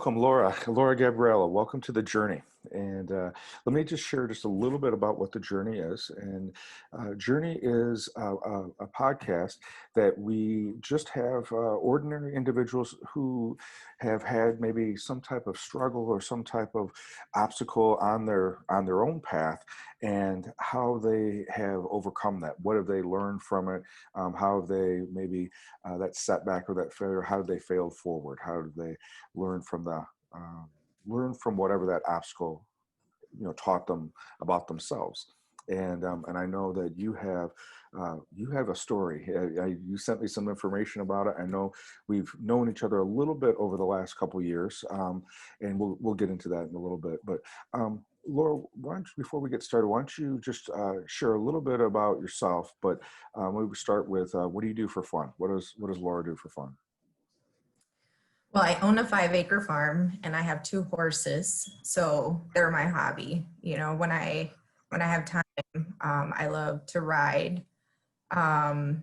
Welcome, Laura Gabriela. Welcome to the journey. And let me just share just a little bit about what the journey is. And Journey is a podcast that we just have ordinary individuals who have had maybe some type of struggle or some type of obstacle on their own path, and how they have overcome that. What have they learned from it? How have they maybe that setback or that failure? How did they fail forward? How did they learn from learn from whatever that obstacle taught them about themselves? And I know that you have a story. You sent me some information about it. I know we've known each other a little bit over the last couple of years, and we'll get into that in a little bit. But Laura, why don't you, before we get started, why don't you just share a little bit about yourself? But we would start with what do you do for fun? What does Laura do for fun? Well, I own a 5-acre farm and I have 2 horses, so they're my hobby. When I have time, I love to ride. Um,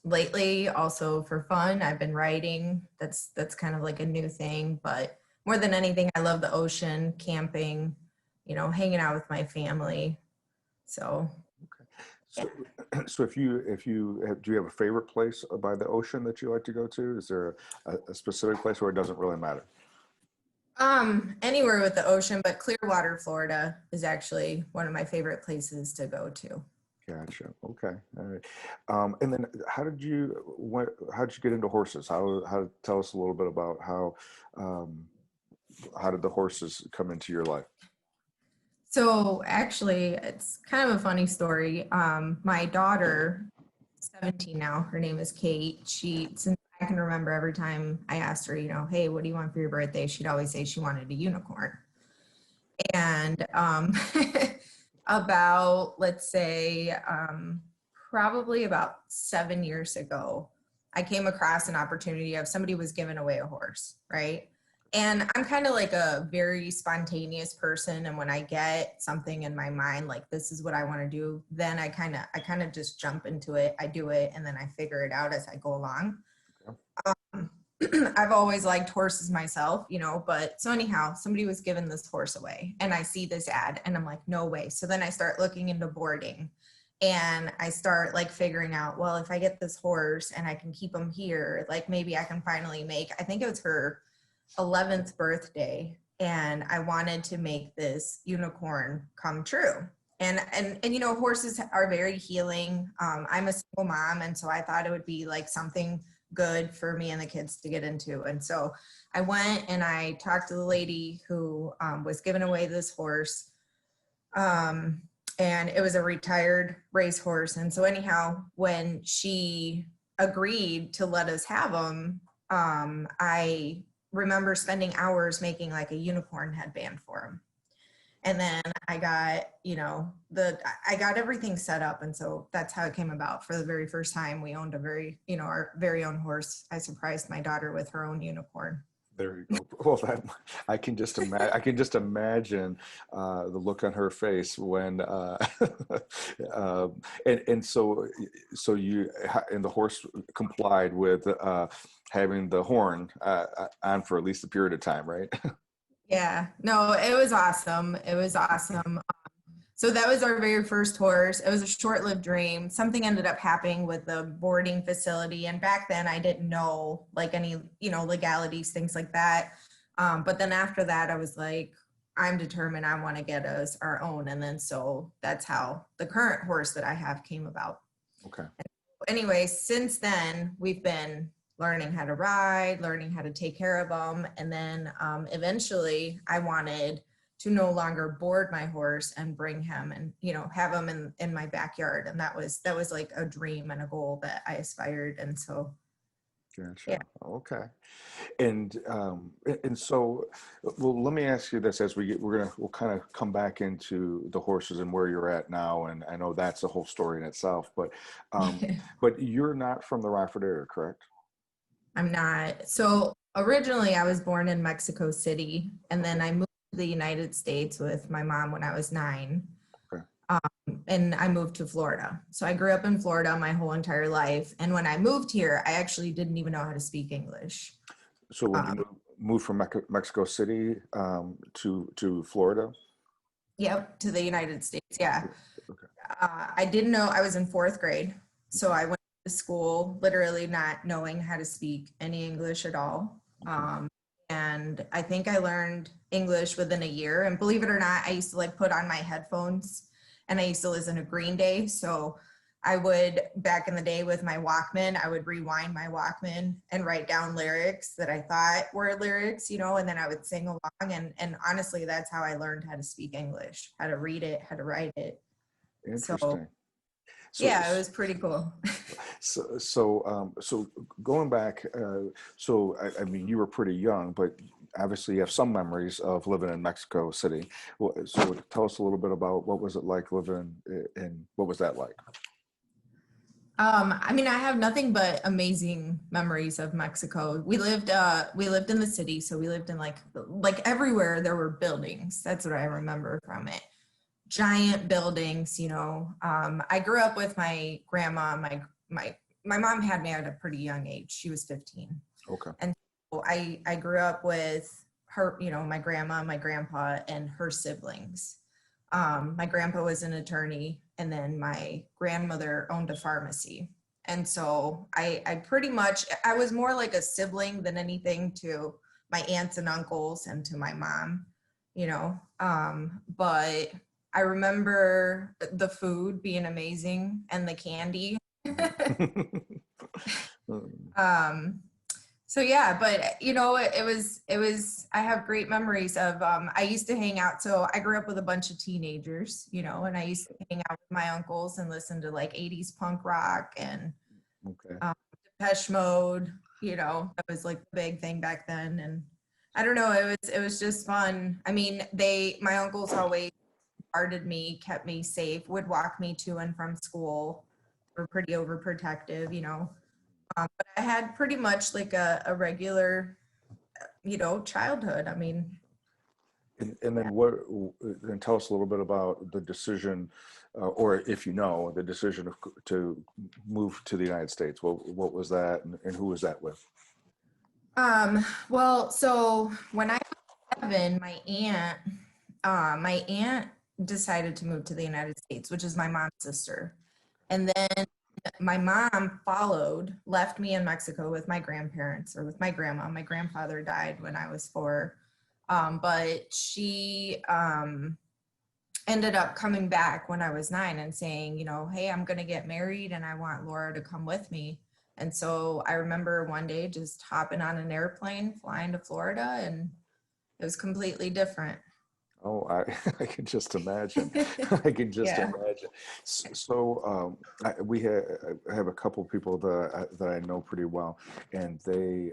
Lately, also for fun, I've been writing. That's kind of like a new thing, but more than anything, I love the ocean, camping, hanging out with my family. So, yeah. So, so do you have a favorite place by the ocean that you like to go to? Is there a specific place where it doesn't really matter? Anywhere with the ocean, but Clearwater, Florida is actually one of my favorite places to go to. Gotcha. Okay. All right. And then how did you get into horses? Tell us a little bit about um, how did the horses come into your life? So actually, it's kind of a funny story. My daughter, 17 now, her name is Kate. Since I can remember, every time I asked her, hey, what do you want for your birthday? She'd always say she wanted a unicorn. And let's say, probably about 7 years ago, I came across an opportunity of somebody was giving away a horse, right? And I'm kind of like a very spontaneous person. And when I get something in my mind, like this is what I want to do, then I kind of just jump into it. I do it and then I figure it out as I go along. Um, I've always liked horses myself, but so anyhow, somebody was giving this horse away and I see this ad and I'm like, no way. So then I start looking into boarding and I start like figuring out, well, if I get this horse and I can keep him here, like maybe I can finally I think it was her 11th birthday, and I wanted to make this unicorn come true. And horses are very healing. I'm a single mom, and so I thought it would be like something good for me and the kids to get into. And so I went and I talked to the lady who was giving away this horse. And it was a retired racehorse. And so anyhow, when she agreed to let us have him, I remember spending hours making like a unicorn headband for him. And then I got, I got everything set up. And so that's how it came about. For the very first time, we owned our very own horse. I surprised my daughter with her own unicorn. There you go. Well, I can just imagine. I can just imagine the look on her face when, and so you and the horse complied with having the horn on for at least a period of time, right? Yeah, no, it was awesome. It was awesome. So that was our very first horse. It was a short-lived dream. Something ended up happening with the boarding facility. And back then I didn't know like any, legalities, things like that. But then after that, I was like, I'm determined I want to get us our own. And then so that's how the current horse that I have came about. Okay. Anyway, since then we've been learning how to ride, learning how to take care of them. And then eventually I wanted to no longer board my horse and bring him and, have him in my backyard. And that was like a dream and a goal that I aspired. And so, Gotcha. yeah. Okay. And so, well, let me ask you this as we'll kind of come back into the horses and where you're at now. And I know that's a whole story in itself, but you're not from the Rockford area, correct? I'm not. So originally I was born in Mexico City, and then I moved to the United States with my mom when I was 9. Okay. And I moved to Florida. So I grew up in Florida my whole entire life. And when I moved here, I actually didn't even know how to speak English. So when you moved from Mexico City to Florida. Yep, to the United States. Yeah. Okay. I didn't know. I was in fourth grade. So I went to school literally not knowing how to speak any English at all. And I think I learned English within a year. And believe it or not, I used to like put on my headphones and I used to listen to Green Day. So I would, back in the day with my Walkman, I would rewind my Walkman and write down lyrics that I thought were lyrics, you know, and then I would sing along. And honestly, that's how I learned how to speak English, how to read it, how to write it. So Interesting. So, yeah, it was pretty cool. so going back, I mean, you were pretty young, but obviously you have some memories of living in Mexico City. So tell us a little bit about what was it like living in, what was that like? I mean, I have nothing but amazing memories of Mexico. We lived in the city, so we lived in like everywhere there were buildings. That's what I remember from it. Giant buildings, you know. I grew up with my grandma. My mom had me at a pretty young age. She was 15. Okay. And so I grew up with her, you know, my grandma, my grandpa, and her siblings. My grandpa was an attorney, and then my grandmother owned a pharmacy. And so I pretty much, I was more like a sibling than anything to my aunts and uncles and to my mom, you know. But I remember the food being amazing and the candy. um, so yeah, but you know, it was, I have great memories of, I used to hang out. So I grew up with a bunch of teenagers, you know, and I used to hang out with my uncles and listen to like 80s punk rock and Okay. Depeche Mode, you know, that was like the big thing back then. And I don't know, it was just fun. I mean, my uncles always guarded me, kept me safe, would walk me to and from school. They were pretty overprotective, you know. But I had pretty much like a regular, you know, childhood. I mean, And then then tell us a little bit about the decision, or if you know, the decision to move to the United States. What was that, and who was that with? well, so when I was 7, my aunt decided to move to the United States, which is my mom's sister. And then my mom followed, left me in Mexico with my grandparents or with my grandma. My grandfather died when I was 4. But she ended up coming back when I was 9 and saying, you know, hey, I'm going to get married and I want Laura to come with me. And so I remember one day just hopping on an airplane, flying to Florida, and it was completely different. Oh, I can just imagine. I can just Yeah. imagine. So, I have a couple people that I know pretty well, and they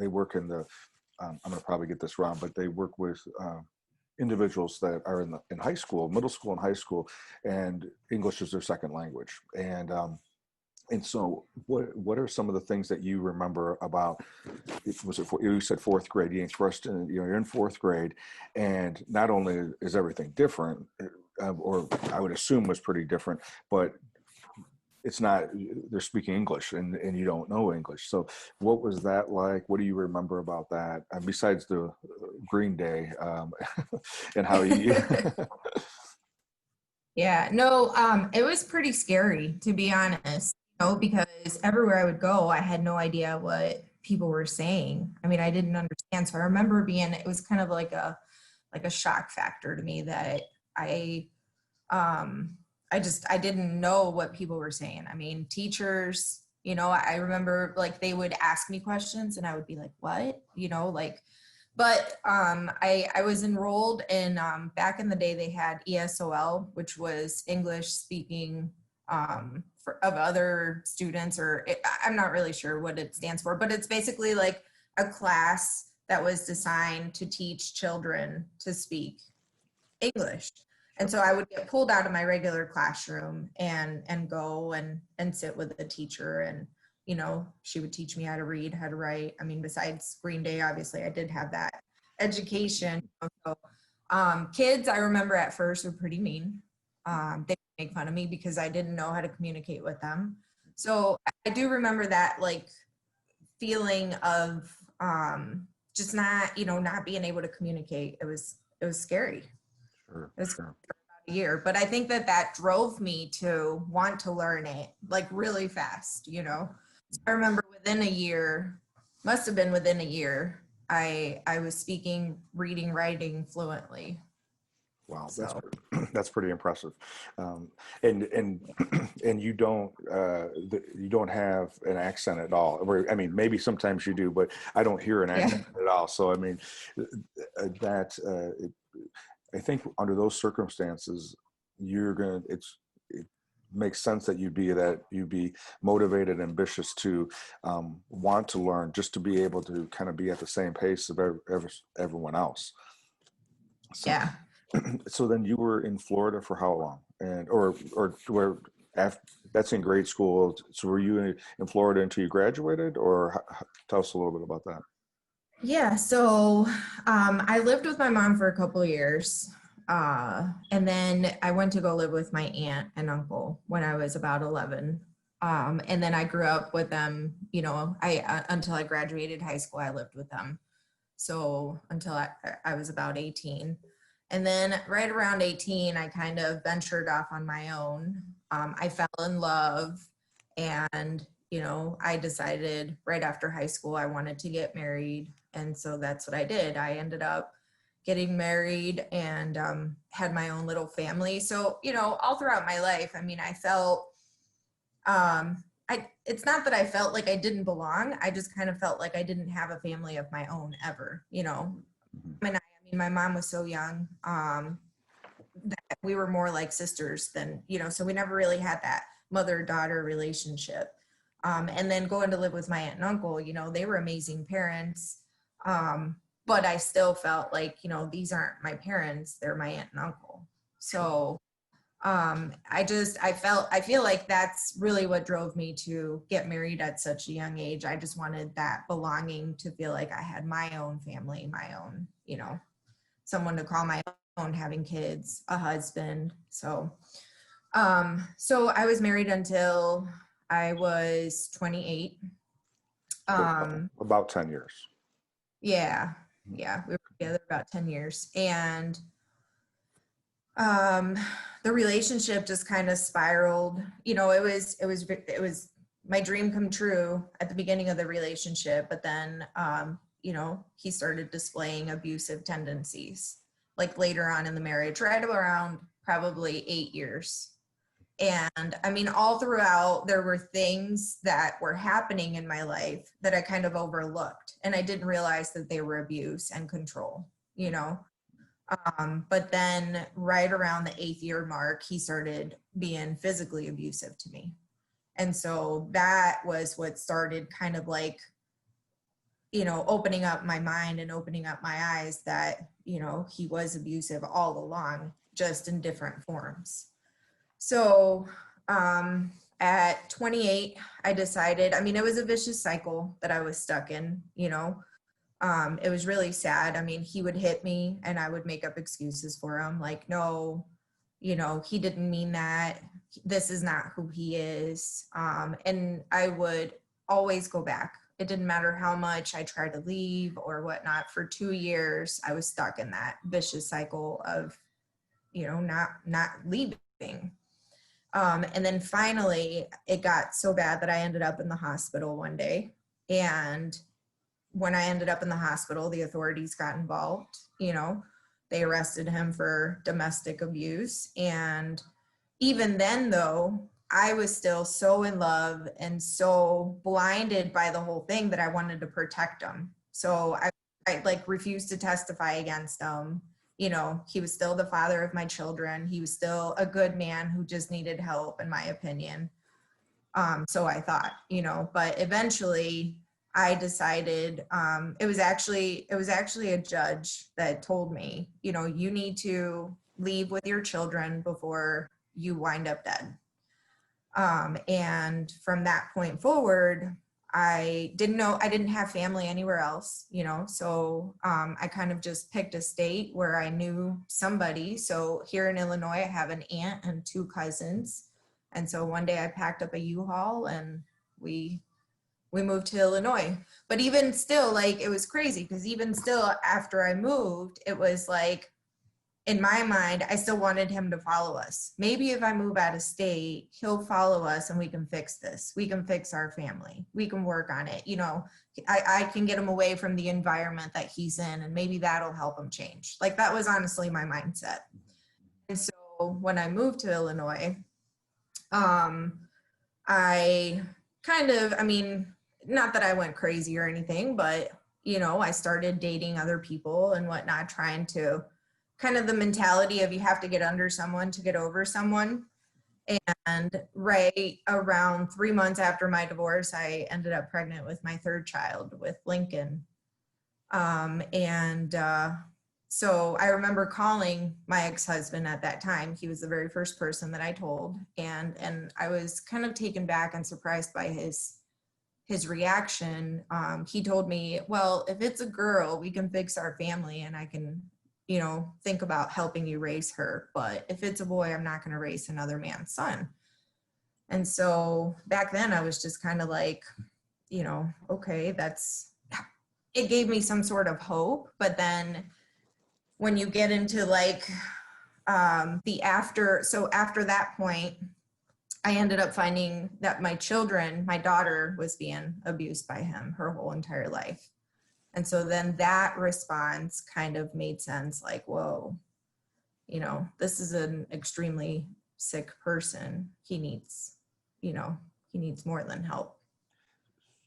work in the. I'm going to probably get this wrong, but they work with individuals that are in high school, middle school, and high school, and English is their second language. And so, what are some of the things that you remember about? Was it you said fourth grade? You're in fourth grade, and not only is everything different, or I would assume was pretty different, but it's not. They're speaking English, and you don't know English. So, what was that like? What do you remember about that? Besides the Green Day, and how you. Yeah, no, it was pretty scary to be honest, you know, because everywhere I would go, I had no idea what people were saying. I mean, I didn't understand. So I remember it was kind of like a shock factor to me that I um I didn't know what people were saying. I mean, teachers, you know, I remember like they would ask me questions and I would be like, what? You know, like but I was enrolled in back in the day they had ESOL, which was English speaking of other students, or I'm not really sure what it stands for, but it's basically like a class that was designed to teach children to speak English. And so I would get pulled out of my regular classroom and go and sit with the teacher, and you know, she would teach me how to read, how to write. I mean, besides Green Day, obviously I did have that education. So, kids, I remember at first were pretty mean. They would make fun of me because I didn't know how to communicate with them. So I do remember that like feeling of just not, not being able to communicate. It was scary. Sure, It was sure. a year, but I think that drove me to want to learn it like really fast. So I remember within a year, must have been within a year, I was speaking, reading, writing fluently. Wow, So that's pretty impressive. And and you don't have an accent at all. I mean, maybe sometimes you do, but I don't hear an yeah. accent at all. So I mean, that I think under those circumstances, it makes sense that you'd be motivated, ambitious to want to learn, just to be able to kind of be at the same pace of everyone else. So, Yeah. so then you were in Florida for how long? And or where after that's in grade school. So were you in Florida until you graduated, or tell us a little bit about that? Yeah, so I lived with my mom for a couple of years. And then I went to go live with my aunt and uncle when I was about 11. And then I grew up with them, until I graduated high school, I lived with them. So until I was about 18. And then right around 18, I kind of ventured off on my own. I fell in love, and, I decided right after high school I wanted to get married. And so that's what I did. I ended up getting married and had my own little family. So, all throughout my life, I mean, I felt, it's not that I felt like I didn't belong. I just kind of felt like I didn't have a family of my own ever. Mhm. I mean, my mom was so young, that we were more like sisters than, so we never really had that mother-daughter relationship. And then going to live with my aunt and uncle, they were amazing parents. But I still felt like, these aren't my parents, they're my aunt and uncle. So I feel like that's really what drove me to get married at such a young age. I just wanted that belonging, to feel like I had my own family, my own, someone to call my own, having kids, a husband. So I was married until I was 28. So Um, about 10 years. yeah, yeah, we were together about 10 years. And um, the relationship just kind of spiraled. It was my dream come true at the beginning of the relationship, but then, he started displaying abusive tendencies, like later on in the marriage, right around probably 8 years. And I mean, all throughout, there were things that were happening in my life that I kind of overlooked, and I didn't realize that they were abuse and control. But then right around the 8th year mark, he started being physically abusive to me. And so that was what started kind of like, opening up my mind and opening up my eyes that, he was abusive all along, just in different forms. So at 28, I decided, I mean, it was a vicious cycle that I was stuck in. It was really sad. I mean, he would hit me and I would make up excuses for him, like, no, he didn't mean that. This is not who he is. And I would always go back. It didn't matter how much I tried to leave or whatnot. For 2 years, I was stuck in that vicious cycle of, not leaving. And then finally, it got so bad that I ended up in the hospital one day. And when I ended up in the hospital, the authorities got involved. They arrested him for domestic abuse. And even then, though, I was still so in love and so blinded by the whole thing that I wanted to protect him. So I like refused to testify against him. He was still the father of my children. He was still a good man who just needed help, in my opinion. So I thought, but eventually I decided, it was actually a judge that told me, you need to leave with your children before you wind up dead. And from that point forward, I didn't have family anywhere else. So I kind of just picked a state where I knew somebody. So here in Illinois, I have an aunt and 2 cousins. And so one day I packed up a U-Haul and we we moved to Illinois. But even still, like, it was crazy because even still after I moved, it was like, in my mind, I still wanted him to follow us. Maybe if I move out of state, he'll follow us and we can fix this. We can fix our family. We can work on it. You know, I can get him away from the environment that he's in, and maybe that'll help him change. Like, that was honestly my mindset. And so when I moved to Illinois, I kind of, I mean, not that I went crazy or anything, but, you know, I started dating other people and whatnot, trying to kind of the mentality of you have to get under someone to get over someone. And right around 3 months after my divorce, I ended up pregnant with my third child with Lincoln. So I remember calling my ex-husband at that time. He was the very first person that I told. And I was kind of taken back and surprised by his reaction. He told me, well, if it's a girl, we can fix our family and I can, you know, think about helping you raise her. But if it's a boy, I'm not going to raise another man's son. And so back then I was just kind of like, you know, okay, it gave me some sort of hope. But then when you get into like after that point, I ended up finding that my daughter was being abused by him her whole entire life. And so then that response kind of made sense, like, whoa, you know, this is an extremely sick person. He needs more than help.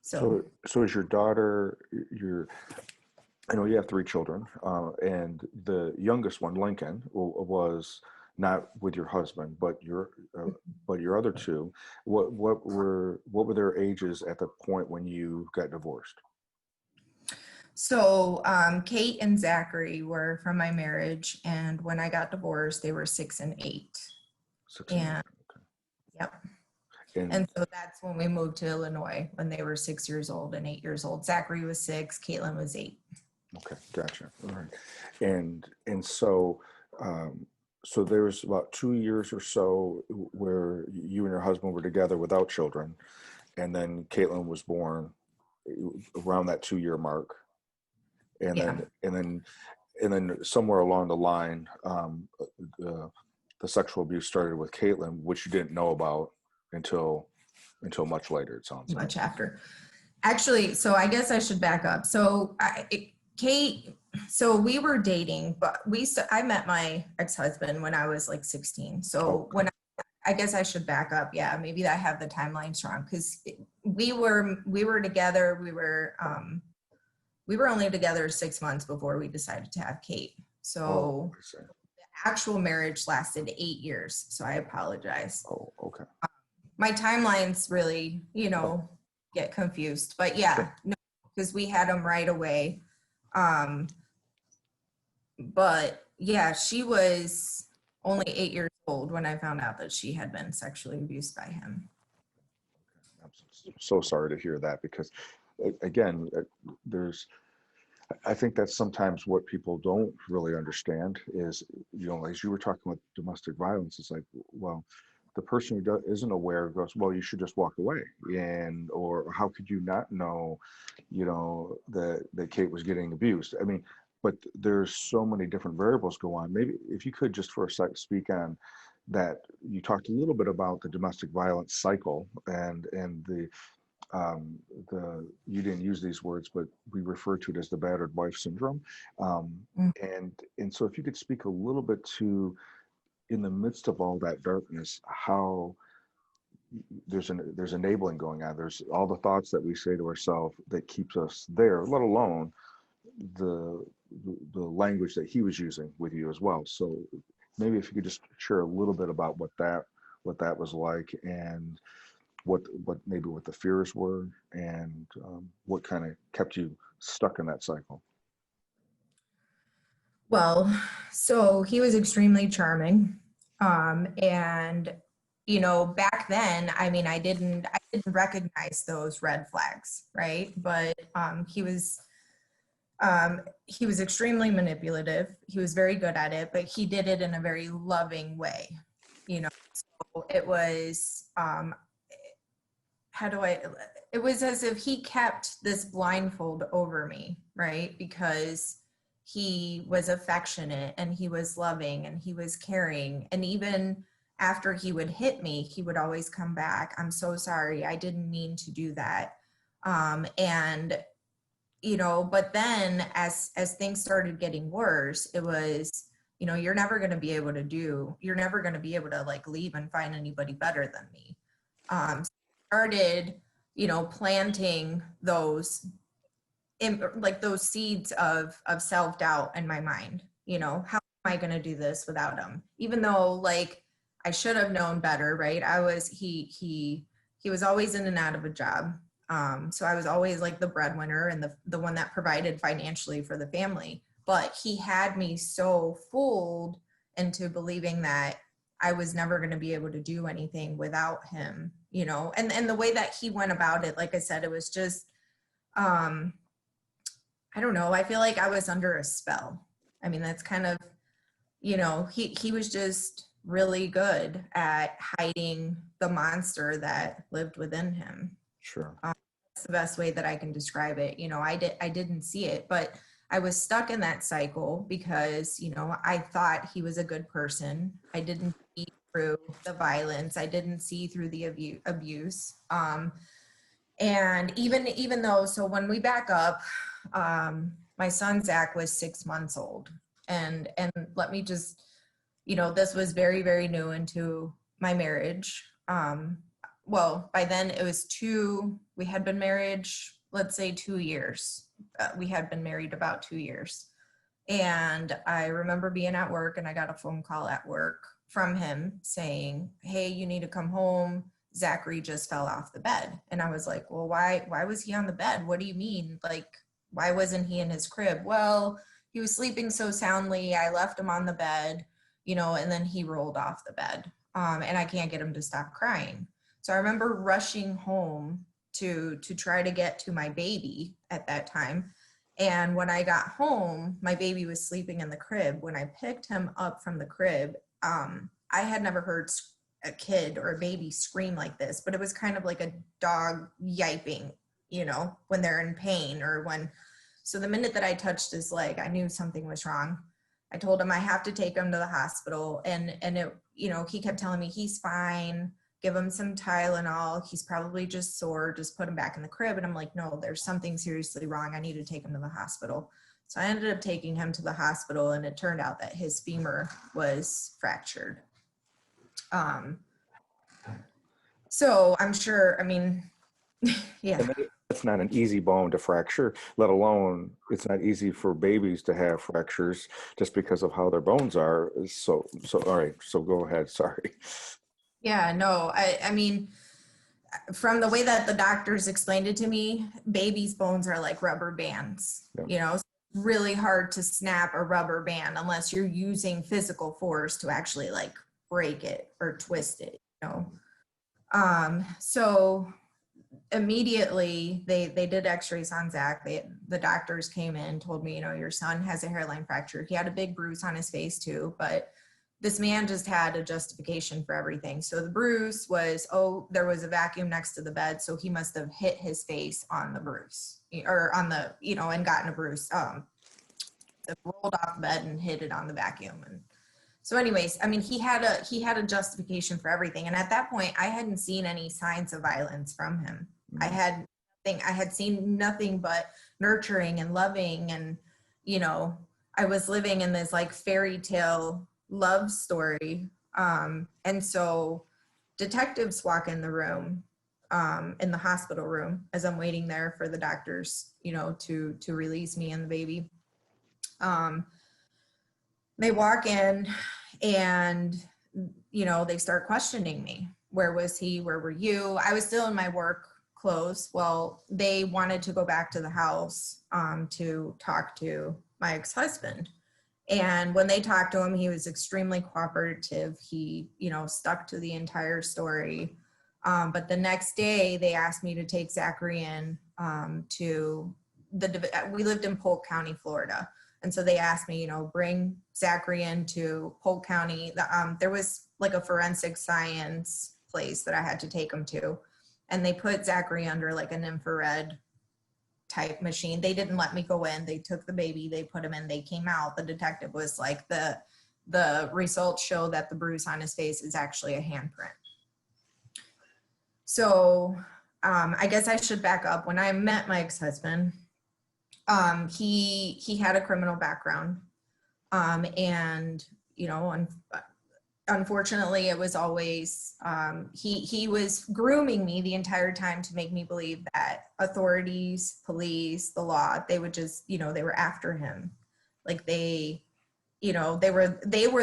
So is your daughter, I know you have 3 children, and the youngest one, Lincoln, was not with your husband, but your other two. What were their ages at the point when you got divorced? So Kate and Zachary were from my marriage, and when I got divorced, they were 6 and 8. 6 and 8. Okay. Yep. And so that's when we moved to Illinois, when they were 6 years old and 8 years old. Zachary was 6, Caitlin was 8. Okay, gotcha. All right. And so so there was about 2 years or so where you and your husband were together without children, and then Caitlin was born around that 2-year mark. And Yeah. then somewhere along the line, the sexual abuse started with Caitlin, which you didn't know about until much later, it sounds like. Much after. Actually, so I guess I should back up. So Kate, so we were dating, but I met my ex-husband when I was like 16. So Okay. I guess I should back up. Yeah, maybe I have the timelines wrong, because we were together. We were only together 6 months before we decided to have Kate. So the actual marriage lasted 8 years. So I apologize. Oh, okay. My timelines really, get confused. But yeah, Sure. no, because we had them right away. But yeah, she was only 8 years old when I found out that she had been sexually abused by him. I'm so sorry to hear that, because again, I think that's sometimes what people don't really understand is, as you were talking about domestic violence, it's like, well, the person who isn't aware goes, well, you should just walk away. Or how could you not know, that Kate was getting abused? I mean, but there's so many different variables go on. Maybe if you could just for a sec speak on that. You talked a little bit about the domestic violence cycle and you didn't use these words, but we refer to it as the battered wife syndrome. And so if you could speak a little bit to, in the midst of all that darkness, how there's enabling going on. There's all the thoughts that we say to ourselves that keeps us there, let alone the language that he was using with you as well. So maybe if you could just share a little bit about what that was like, and what the fears were, and what kind of kept you stuck in that cycle. Well, so he was extremely charming. And, back then, I mean, I didn't recognize those red flags, right? But he was extremely manipulative. He was very good at it, but he did it in a very loving way. So it was, it was as if he kept this blindfold over me, right? Because he was affectionate and he was loving and he was caring. And even after he would hit me, he would always come back. I'm so sorry. I didn't mean to do that. And you know, but then as things started getting worse, it was, you know, you're never going to be able to like leave and find anybody better than me. Started, you know, planting those like those seeds of self-doubt in my mind. You know, how am I going to do this without him? Even though like I should have known better, right? He was always in and out of a job. So I was always like the breadwinner and the one that provided financially for the family. But he had me so fooled into believing that I was never going to be able to do anything without him, you know, and the way that he went about it, like I said, it was just, I don't know. I feel like I was under a spell. I mean, that's kind of, you know, he was just really good at hiding the monster that lived within him. Sure. That's the best way that I can describe it. You know, I didn't see it, but I was stuck in that cycle because, you know, I thought he was a good person. I didn't see through the violence. I didn't see through the abuse. And even though, so when we back up, my son Zach was 6 months old, and let me just, you know, this was very, very new into my marriage. Well, by then it was we had been married, let's say 2 years. We had been married about 2 years. And I remember being at work and I got a phone call at work from him saying, hey, you need to come home. Zachary just fell off the bed. And I was like, well, why was he on the bed? What do you mean? Like, why wasn't he in his crib? Well, he was sleeping so soundly. I left him on the bed, you know, and then he rolled off the bed. And I can't get him to stop crying. So I remember rushing home to try to get to my baby at that time. And when I got home, my baby was sleeping in the crib. When I picked him up from the crib, I had never heard a kid or a baby scream like this, but it was kind of like a dog yiping, you know, when they're in pain or when, so the minute that I touched his leg, I knew something was wrong. I told him I have to take him to the hospital, and it, you know, he kept telling me he's fine, give him some Tylenol, he's probably just sore, just put him back in the crib. And I'm like, no, there's something seriously wrong. I need to take him to the hospital. So I ended up taking him to the hospital, and it turned out that his femur was fractured. So I'm sure, I mean, yeah. It's not an easy bone to fracture, let alone it's not easy for babies to have fractures just because of how their bones are. So all right, so go ahead. Sorry. Yeah, no, I mean, from the way that the doctors explained it to me, babies' bones are like rubber bands, Yep. you know, it's really hard to snap a rubber band unless you're using physical force to actually like break it or twist it, you know. So immediately they did x-rays on Zach. The doctors came in, told me, you know, your son has a hairline fracture. He had a big bruise on his face too, but this man just had a justification for everything. So the bruise was, oh, there was a vacuum next to the bed, so he must have hit his face on the bruise, or on the, you know, and gotten a bruise, rolled off the bed and hit it on the vacuum. And so anyways, I mean, he had a justification for everything. And at that point, I hadn't seen any signs of violence from him. I had seen nothing but nurturing and loving. And, you know, I was living in this like fairy tale love story. And so detectives walk in the room, in the hospital room, as I'm waiting there for the doctors, you know, to release me and the baby. They walk in and, you know, they start questioning me. Where was he? Where were you? I was still in my work clothes. Well, they wanted to go back to the house to talk to my ex-husband. And when they talked to him, he was extremely cooperative. He, you know, stuck to the entire story. But the next day they asked me to take Zachary in to we lived in Polk County, Florida. And so they asked me, you know, bring Zachary into Polk County. There was like a forensic science place that I had to take him to. and they put Zachary under like an infrared type machine. They didn't let me go in. They took the baby, they put him in, they came out. The detective was like, the results show that the bruise on his face is actually a handprint. So I guess I should back up. When I met my ex-husband, he had a criminal background, and you know, unfortunately, it was always he was grooming me the entire time to make me believe that authorities, police, the law, they would just, you know, they were after him, like they, you know, they were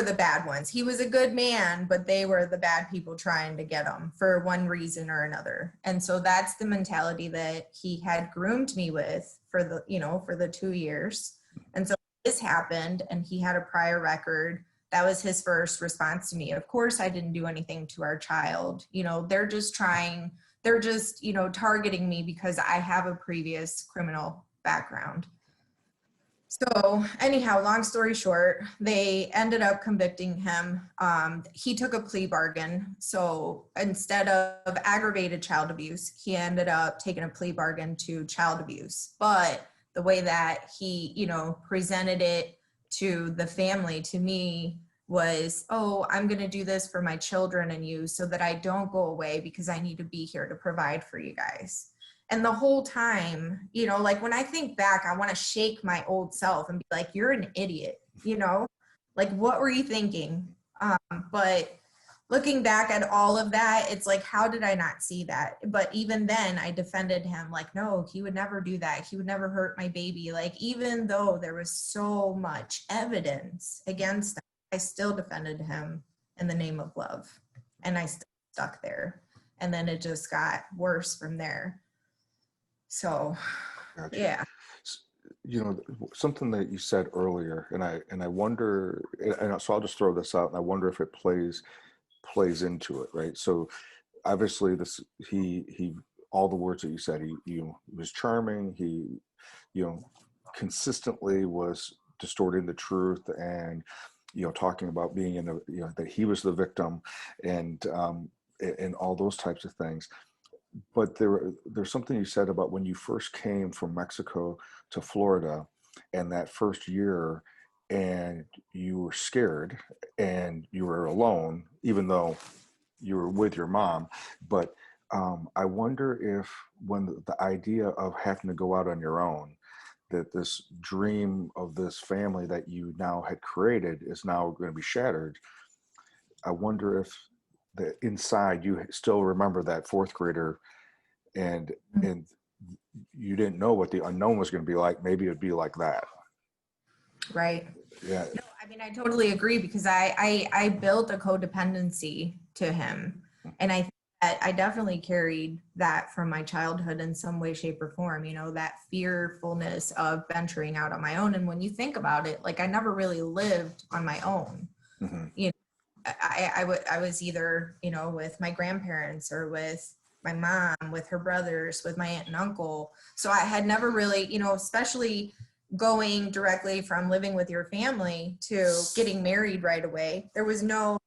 the bad ones. He was a good man, but they were the bad people trying to get him for one reason or another. And so that's the mentality that he had groomed me with for the, you know, for the 2 years. And so this happened, and he had a prior record. That was his first response to me. Of course, I didn't do anything to our child. You know, they're just, you know, targeting me because I have a previous criminal background. So anyhow, long story short, they ended up convicting him. He took a plea bargain. So instead of aggravated child abuse, he ended up taking a plea bargain to child abuse. But the way that he, you know, presented it to the family, to me, was, oh, I'm going to do this for my children and you so that I don't go away because I need to be here to provide for you guys. And the whole time, you know, like when I think back, I want to shake my old self and be like, you're an idiot, you know, like, what were you thinking? But looking back at all of that, it's like, how did I not see that? But even then I defended him like, no, he would never do that. He would never hurt my baby. Like, even though there was so much evidence against him, I still defended him in the name of love. And I still stuck there. And then it just got worse from there. So, Gotcha. yeah. You know, something that you said earlier, and I wonder, and so I'll just throw this out, and I wonder if it plays into it, right? So obviously he all the words that you said, he was charming, he, you know, consistently was distorting the truth, and, you know, talking about being in the, you know, that he was the victim, and all those types of things. But there's something you said about when you first came from Mexico to Florida, and that first year, and you were scared and you were alone, even though you were with your mom. But I wonder if when the idea of having to go out on your own, that this dream of this family that you now had created is now going to be shattered. I wonder if the inside you still remember that fourth grader, and you didn't know what the unknown was going to be like. Maybe it'd be like that. Right. Yeah. No, I mean, I totally agree, because I built a codependency to him. And I definitely carried that from my childhood in some way, shape, or form, you know, that fearfulness of venturing out on my own. And when you think about it, like, I never really lived on my own. Mm-hmm. You know, I was either, you know, with my grandparents or with my mom, with her brothers, with my aunt and uncle. So I had never really, you know, especially going directly from living with your family to getting married right away, there was no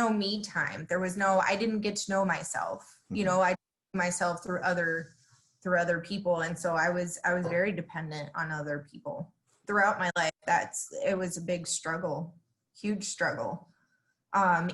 me time. I didn't get to know myself. You know, I knew myself through other people. And so I was very dependent on other people throughout my life. It was a big struggle, huge struggle.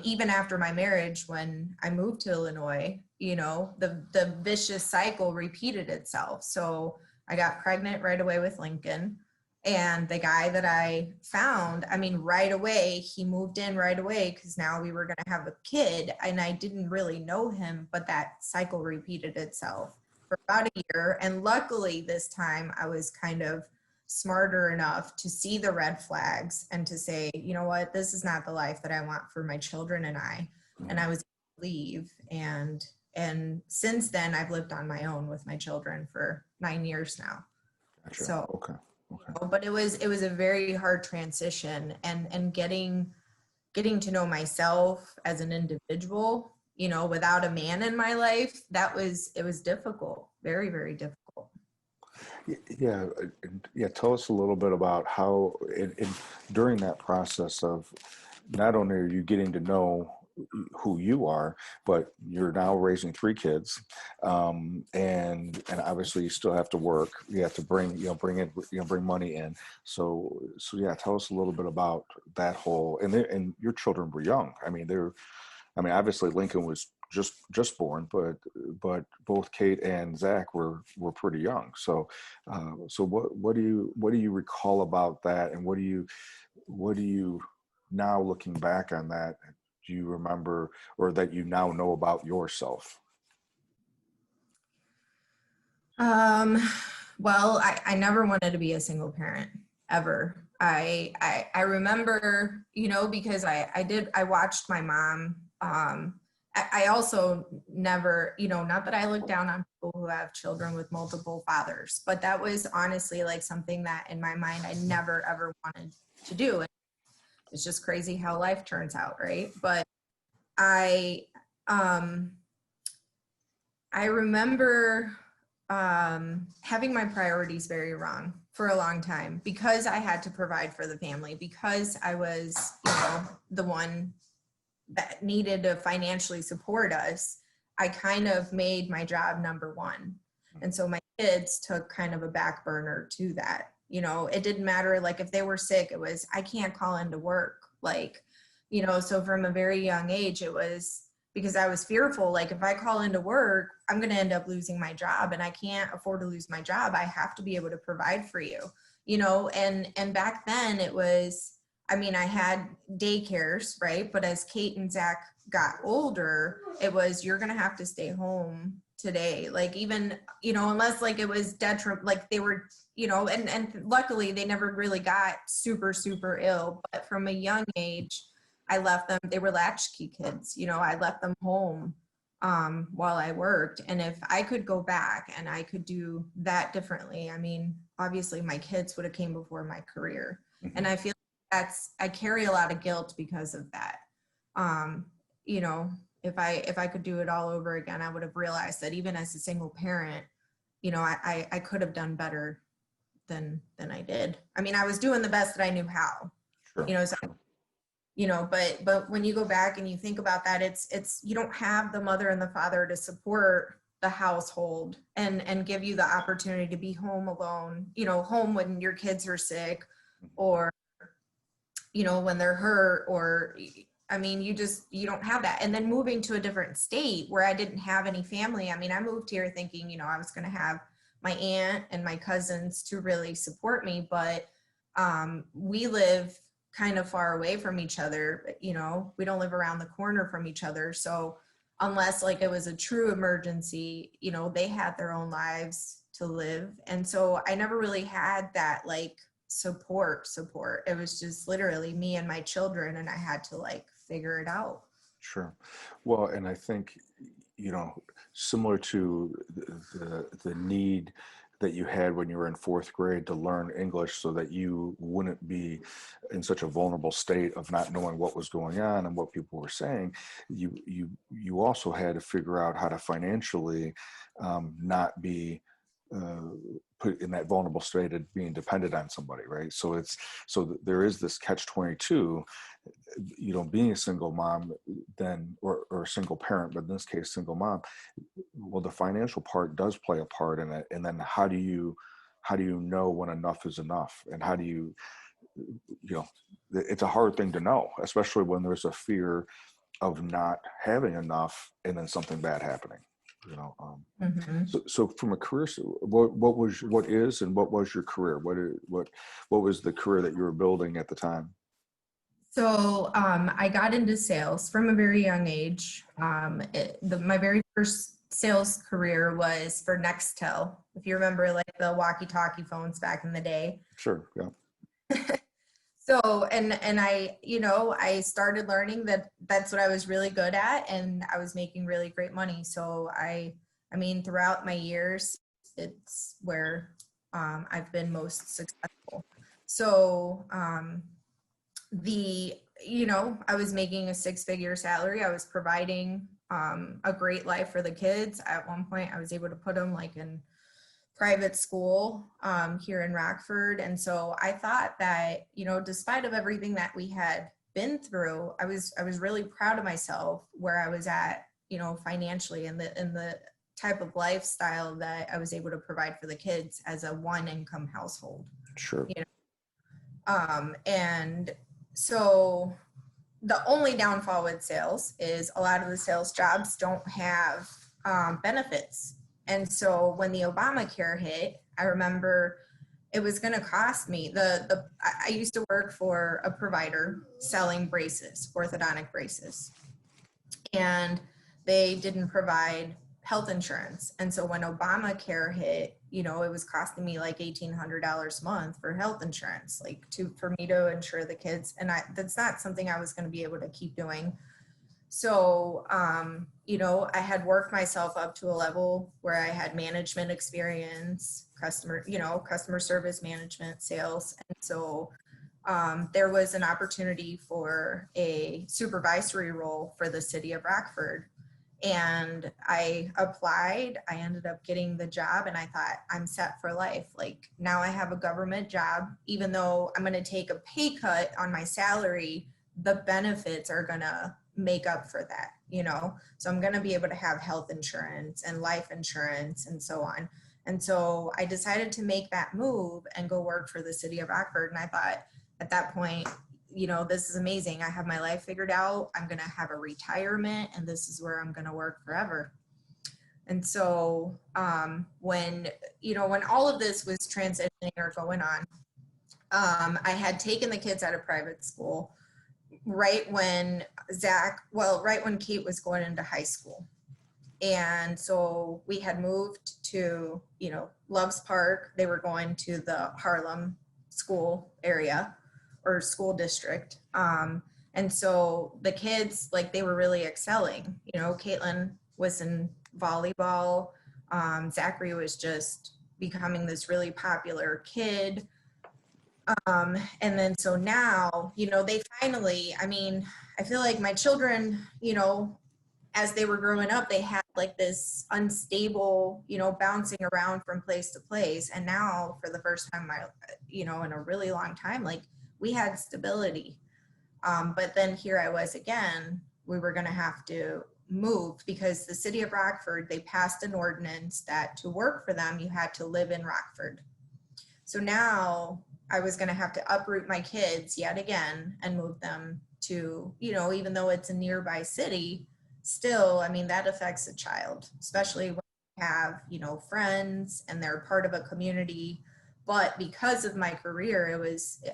Even after my marriage, when I moved to Illinois, you know, the vicious cycle repeated itself. So I got pregnant right away with Lincoln, and the guy that I found, I mean, right away, he moved in right away, because now we were going to have a kid, and I didn't really know him, but that cycle repeated itself for about a year. And luckily this time I was kind of smarter enough to see the red flags and to say, you know what, this is not the life that I want for my children and I. And I was able to leave. And since then I've lived on my own with my children for 9 years now. Gotcha. So, Okay. you know, but it was a very hard transition, and getting to know myself as an individual, you know, without a man in my life, it was difficult, very, very difficult. Yeah. Yeah. Tell us a little bit about how, during that process of, not only are you getting to know who you are, but you're now raising three kids, and obviously you still have to work. You have to bring money in. So yeah, tell us a little bit about that whole. And your children were young. Obviously Lincoln was just born, but both Kate and Zach were pretty young. So what do you recall about that, and what do you now, looking back on that, do you remember, or that you now know about yourself? Well, I never wanted to be a single parent ever. I remember, because I watched my mom. I also never, not that I look down on people who have children with multiple fathers, but that was honestly like something that in my mind I never ever wanted to do. It's just crazy how life turns out, right? But I um I remember having my priorities very wrong for a long time because I had to provide for the family, because I was, the one that needed to financially support us. I kind of made my job number one. And so my kids took kind of a back burner to that. It didn't matter, like if they were sick, it was, I can't call into work. Like, so from a very young age, it was because I was fearful, like if I call into work, I'm going to end up losing my job, and I can't afford to lose my job. I have to be able to provide for you, and back then it was, I had daycares, right? But as Kate and Zach got older, it was, you're going to have to stay home today. Like even, unless like it was detriment, like they were, and luckily they never really got super, super ill. But from a young age, I left them, they were latchkey kids, I left them home while I worked. And if I could go back and I could do that differently, obviously my kids would have came before my career. Mm-hmm. And I feel I carry a lot of guilt because of that. If I could do it all over again, I would have realized that even as a single parent, I could have done better than I did. I was doing the best that I knew how. Sure. But when you go back and you think about that, it's you don't have the mother and the father to support the household and give you the opportunity to be home alone, home when your kids are sick, or when they're hurt, or you don't have that. And then moving to a different state where I didn't have any family. I moved here thinking, I was going to have my aunt and my cousins to really support me, but we live kind of far away from each other. We don't live around the corner from each other. So unless like it was a true emergency, they had their own lives to live. And so I never really had that like support. It was just literally me and my children, and I had to like figure it out. Sure. Well, and I think, similar to the need that you had when you were in fourth grade to learn English so that you wouldn't be in such a vulnerable state of not knowing what was going on and what people were saying, you also had to figure out how to financially not be put in that vulnerable state of being dependent on somebody, right? So there is this catch-22, being a single mom then, or a single parent, but in this case, single mom. Well, the financial part does play a part in it. And then how do you know when enough is enough? And how do you it's a hard thing to know, especially when there's a fear of not having enough and then something bad happening. Mm-hmm. So from a career, what was your career? What was the career that you were building at the time? So I got into sales from a very young age. My very first sales career was for Nextel. If you remember, like the walkie-talkie phones back in the day. Sure. Yeah. So, and I started learning that that's what I was really good at, and I was making really great money. So throughout my years, it's where I've been most successful. So, I was making a six-figure salary. I was providing a great life for the kids. At one point, I was able to put them like in private school here in Rockford. And so I thought that, despite of everything that we had been through, I was really proud of myself where I was at, financially, and the type of lifestyle that I was able to provide for the kids as a one income household. Sure. And so the only downfall with sales is a lot of the sales jobs don't have benefits. And so when the Obamacare hit, I remember it was going to cost me I used to work for a provider selling braces, orthodontic braces, and they didn't provide health insurance. And so when Obamacare hit, it was costing me like $1,800 a month for health insurance, like for me to insure the kids. And that's not something I was going to be able to keep doing. So, I had worked myself up to a level where I had management experience, customer service management, sales. And so there was an opportunity for a supervisory role for the city of Rockford. And I applied, I ended up getting the job, and I thought, I'm set for life. Like, now I have a government job, even though I'm going to take a pay cut on my salary, the benefits are going to make up for that, So I'm going to be able to have health insurance and life insurance and so on. And so I decided to make that move and go work for the city of Rockford. And I thought at that point, this is amazing. I have my life figured out. I'm going to have a retirement, and this is where I'm going to work forever. And so when all of this was transitioning or going on, I had taken the kids out of private school right when Kate was going into high school. And so we had moved to, Loves Park. They were going to the Harlem school area or school district. And so the kids, like, they were really excelling. Caitlin was in volleyball. Zachary was just becoming this really popular kid. And then so now, they finally, I feel like my children, as they were growing up, they had like this unstable, bouncing around from place to place. And now for the first time, in a really long time, like, we had stability. But then here I was again, we were going to have to move because the city of Rockford, they passed an ordinance that to work for them, you had to live in Rockford. So now I was going to have to uproot my kids yet again and move them to, even though it's a nearby city, still, that affects a child, especially when you have, friends and they're part of a community. But because of my career,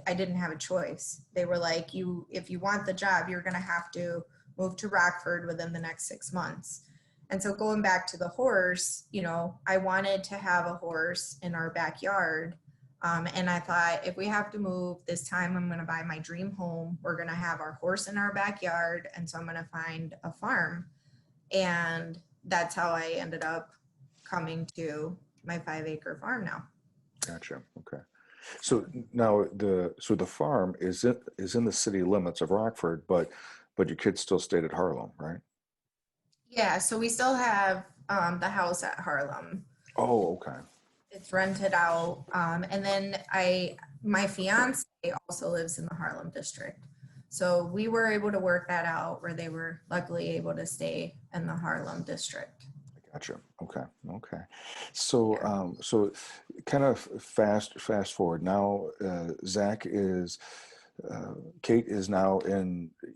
I didn't have a choice. They were like, if you want the job, you're going to have to move to Rockford within the next 6 months. And so going back to the horse, I wanted to have a horse in our backyard. And I thought, if we have to move this time, I'm going to buy my dream home. We're going to have our horse in our backyard. And so I'm going to find a farm. And that's how I ended up coming to my 5-acre farm now. Gotcha. Okay. So now the farm is in the city limits of Rockford, but your kids still stayed at Harlem, right? Yeah. So we still have the house at Harlem. Oh, okay. It's rented out. And then my fiance also lives in the Harlem district. So we were able to work that out where they were luckily able to stay in the Harlem district. Gotcha. Okay. Okay. So, so kind of fast forward now, Kate is now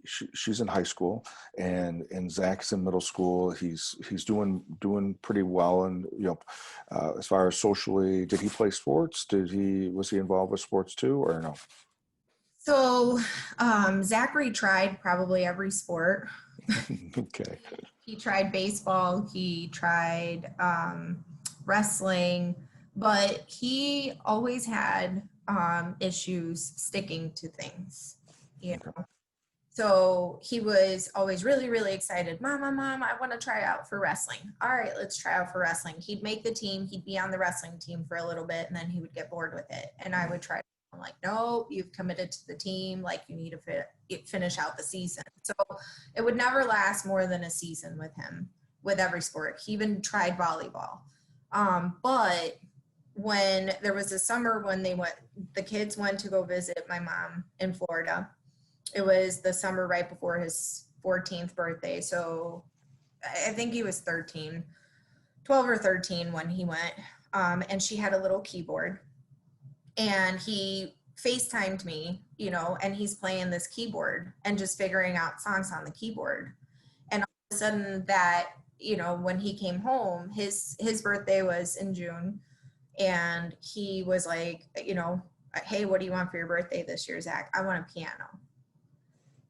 she's in high school, and Zach's in middle school. He's doing pretty well, and as far as socially, did he play sports? Was he involved with sports too, or no? So Zachary tried probably every sport. Okay. He tried baseball, he tried wrestling, but he always had issues sticking to things, Okay. So he was always really, really excited. Mom, I want to try out for wrestling. All right, let's try out for wrestling. He'd make the team. He'd be on the wrestling team for a little bit, and then he would get bored with it. And I would try. I'm like, no, you've committed to the team. Like, you need to finish out the season. So it would never last more than a season with him, with every sport. He even tried volleyball. But when there was a summer when the kids went to go visit my mom in Florida, It was the summer right before his 14th birthday. So I think he was 13, 12 or 13 when he went. And she had a little keyboard, and he FaceTimed me, and he's playing this keyboard and just figuring out songs on the keyboard. And all of a sudden when he came home, his birthday was in June, and he was like, hey, what do you want for your birthday this year, Zach? I want a piano.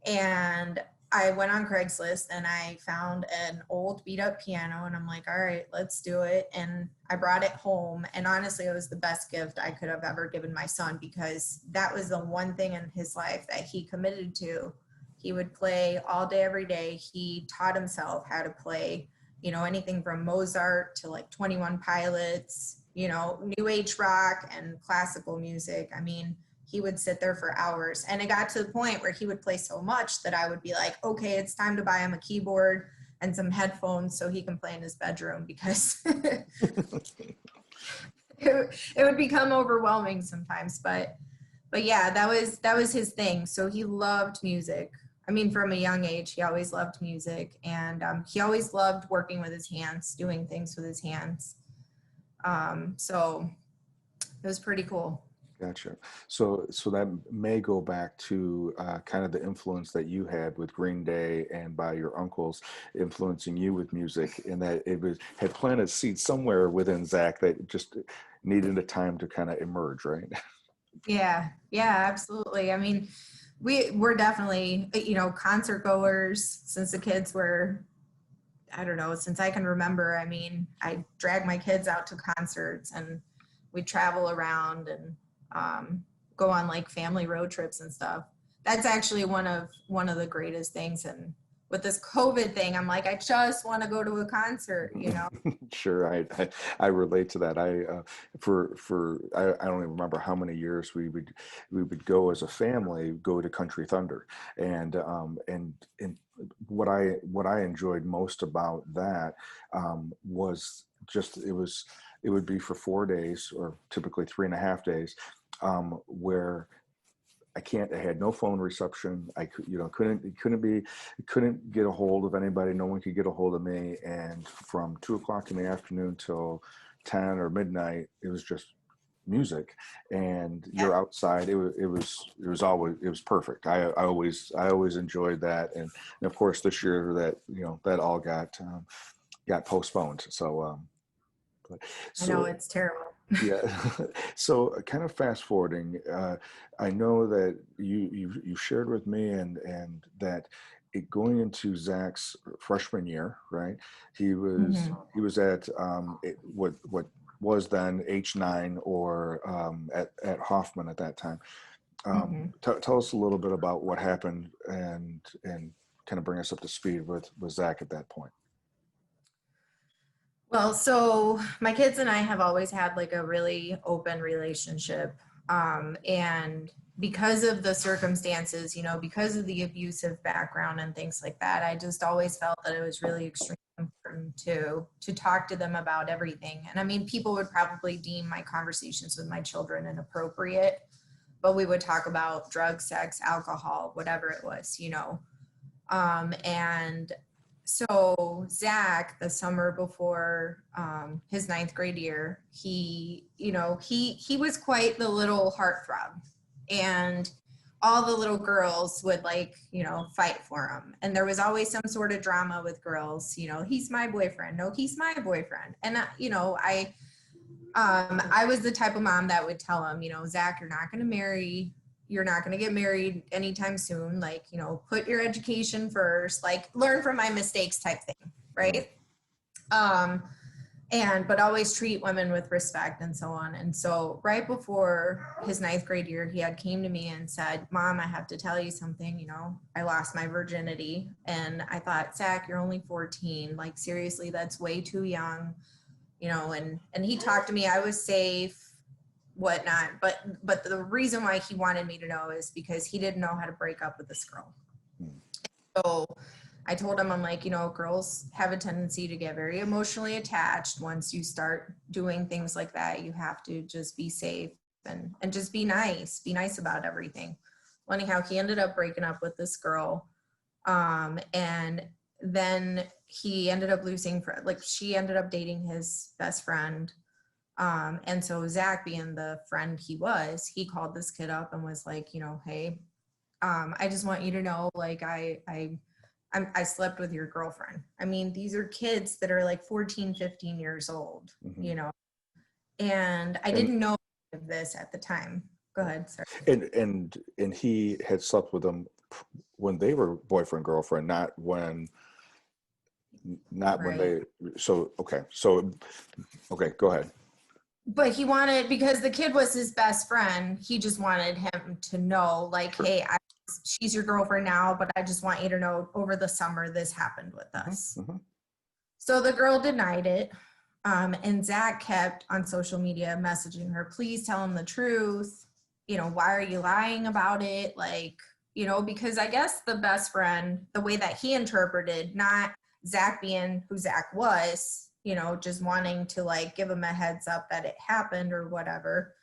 And I went on Craigslist and I found an old beat up piano, and I'm like, all right, let's do it. And I brought it home, and honestly, it was the best gift I could have ever given my son, because that was the one thing in his life that he committed to. He would play all day, every day. He taught himself how to play, anything from Mozart to like 21 Pilots, new age rock and classical music. I mean, he would sit there for hours, and it got to the point where he would play so much that I would be like, okay, it's time to buy him a keyboard and some headphones so he can play in his bedroom, because it would become overwhelming sometimes. But yeah, that was his thing. So he loved music. I mean, from a young age, he always loved music, and he always loved working with his hands, doing things with his hands. So it was pretty cool. Gotcha. So that may go back to kind of the influence that you had with Green Day and by your uncles influencing you with music, and that had planted seeds somewhere within Zach that just needed a time to kind of emerge, right? Yeah, absolutely. I mean, we're definitely, concert goers since the kids were, I don't know, since I can remember. I mean, I drag my kids out to concerts, and we travel around and go on like family road trips and stuff. That's actually one of the greatest things. And with this COVID thing, I'm like, I just want to go to a concert, Sure, I relate to that. I don't even remember how many years we would go as a family, go to Country Thunder, and what I enjoyed most about that was just it would be for 4 days, or typically 3.5 days, where I had no phone reception. I couldn't get a hold of anybody. No one could get a hold of me. And from 2 o'clock in the afternoon till 10 or midnight, it was just music. And you're outside. It was perfect. I always enjoyed that. And of course this year that all got postponed. So, I know, it's terrible. yeah. So kind of fast forwarding, I know that you shared with me and that going into Zach's freshman year, right? He was Mm-hmm. he was at what was then H9, or at Hoffman at that time. Mm-hmm. Tell us a little bit about what happened, and kind of bring us up to speed with Zach at that point. Well, so my kids and I have always had like a really open relationship. And because of the circumstances, because of the abusive background and things like that, I just always felt that it was really extremely important to talk to them about everything. And I mean, people would probably deem my conversations with my children inappropriate, but we would talk about drugs, sex, alcohol, whatever it was, and so Zach, the summer before his 9th grade year, he was quite the little heartthrob, and all the little girls would fight for him, and there was always some sort of drama with girls. He's my boyfriend. No, he's my boyfriend. And I was the type of mom that would tell him, Zach, you're not going to get married anytime soon. Put your education first, learn from my mistakes type thing. Right. But always treat women with respect and so on. And so right before his 9th grade year, he had came to me and said, Mom, I have to tell you something. I lost my virginity. And I thought, Zach, you're only 14. Seriously, that's way too young. And he talked to me. I was safe, whatnot, but the reason why he wanted me to know is because he didn't know how to break up with this girl. So I told him, I'm like, girls have a tendency to get very emotionally attached. Once you start doing things like that, you have to just be safe and just be nice about everything. Well, anyhow, he ended up breaking up with this girl. And then he ended up losing, like she ended up dating his best friend. And so Zach, being the friend he was, he called this kid up and was like, you know, hey, I just want you to know, like, I slept with your girlfriend. I mean, these are kids that are like 14, 15 years old, you know, and I didn't know of this at the time. Go ahead, sorry. And he had slept with them when they were boyfriend, girlfriend, not when Right. they, so, okay, go ahead. But he wanted, because the kid was his best friend, he just wanted him to know, like, Sure. hey, she's your girlfriend now, but I just want you to know over the summer this happened with us. So the girl denied it. And Zach kept on social media messaging her, please tell him the truth. You know, why are you lying about it? Like, you know, because I guess the best friend, the way that he interpreted, not Zach being who Zach was, you know, just wanting to like give him a heads up that it happened or whatever.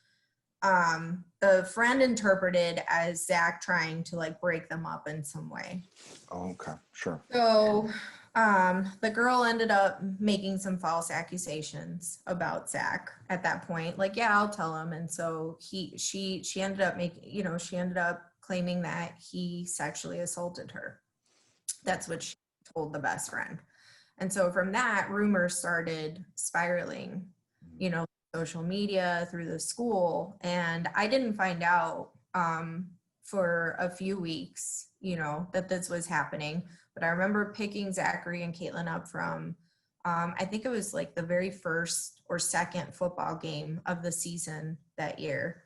The friend interpreted as Zach trying to like break them up in some way. Oh, okay, sure. So the girl ended up making some false accusations about Zach at that point. Like, yeah, I'll tell him. And so she ended up she ended up claiming that he sexually assaulted her. That's what she told the best friend. And so from that, rumors started spiraling, you know, social media, through the school. And I didn't find out for a few weeks, you know, that this was happening. But I remember picking Zachary and Caitlin up from, I think it was like the very first or second football game of the season that year.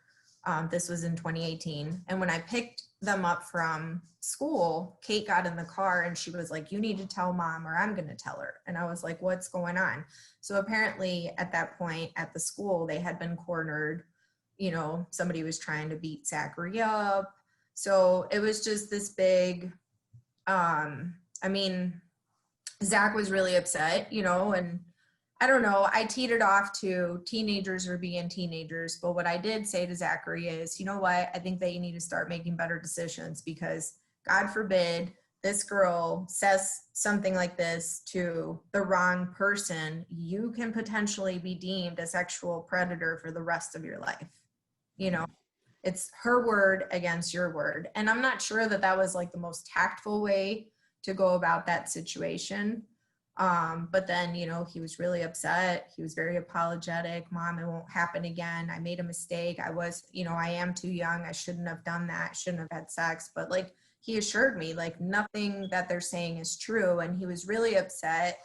This was in 2018. And when I picked them up from school, Kate got in the car and she was like, you need to tell mom or I'm going to tell her. And I was like, what's going on? So apparently at that point at the school, they had been cornered. You know, somebody was trying to beat Zachary up. So it was just this big, I mean, Zach was really upset, you know, and I don't know, I teed it off to teenagers or being teenagers. But what I did say to Zachary is, you know what, I think that you need to start making better decisions because God forbid this girl says something like this to the wrong person, you can potentially be deemed a sexual predator for the rest of your life. You know, it's her word against your word. And I'm not sure that that was like the most tactful way to go about that situation. But then, you know, he was really upset. He was very apologetic. Mom, it won't happen again. I made a mistake. I was, you know, I am too young. I shouldn't have done that. Shouldn't have had sex. But like, he assured me like nothing that they're saying is true. And he was really upset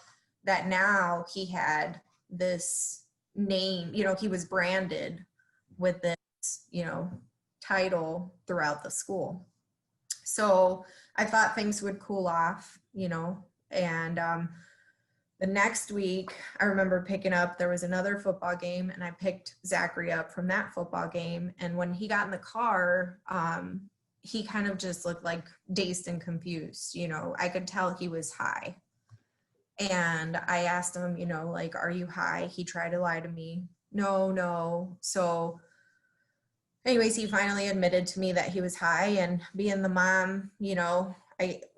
that now he had this name, you know, he was branded with this, you know, title throughout the school. So I thought things would cool off, you know, and the next week I remember picking up, there was another football game and I picked Zachary up from that football game. And when he got in the car, he kind of just looked like dazed and confused. You know, I could tell he was high. And I asked him, you know, like, are you high? He tried to lie to me. No. So anyways, he finally admitted to me that he was high, and being the mom, you know,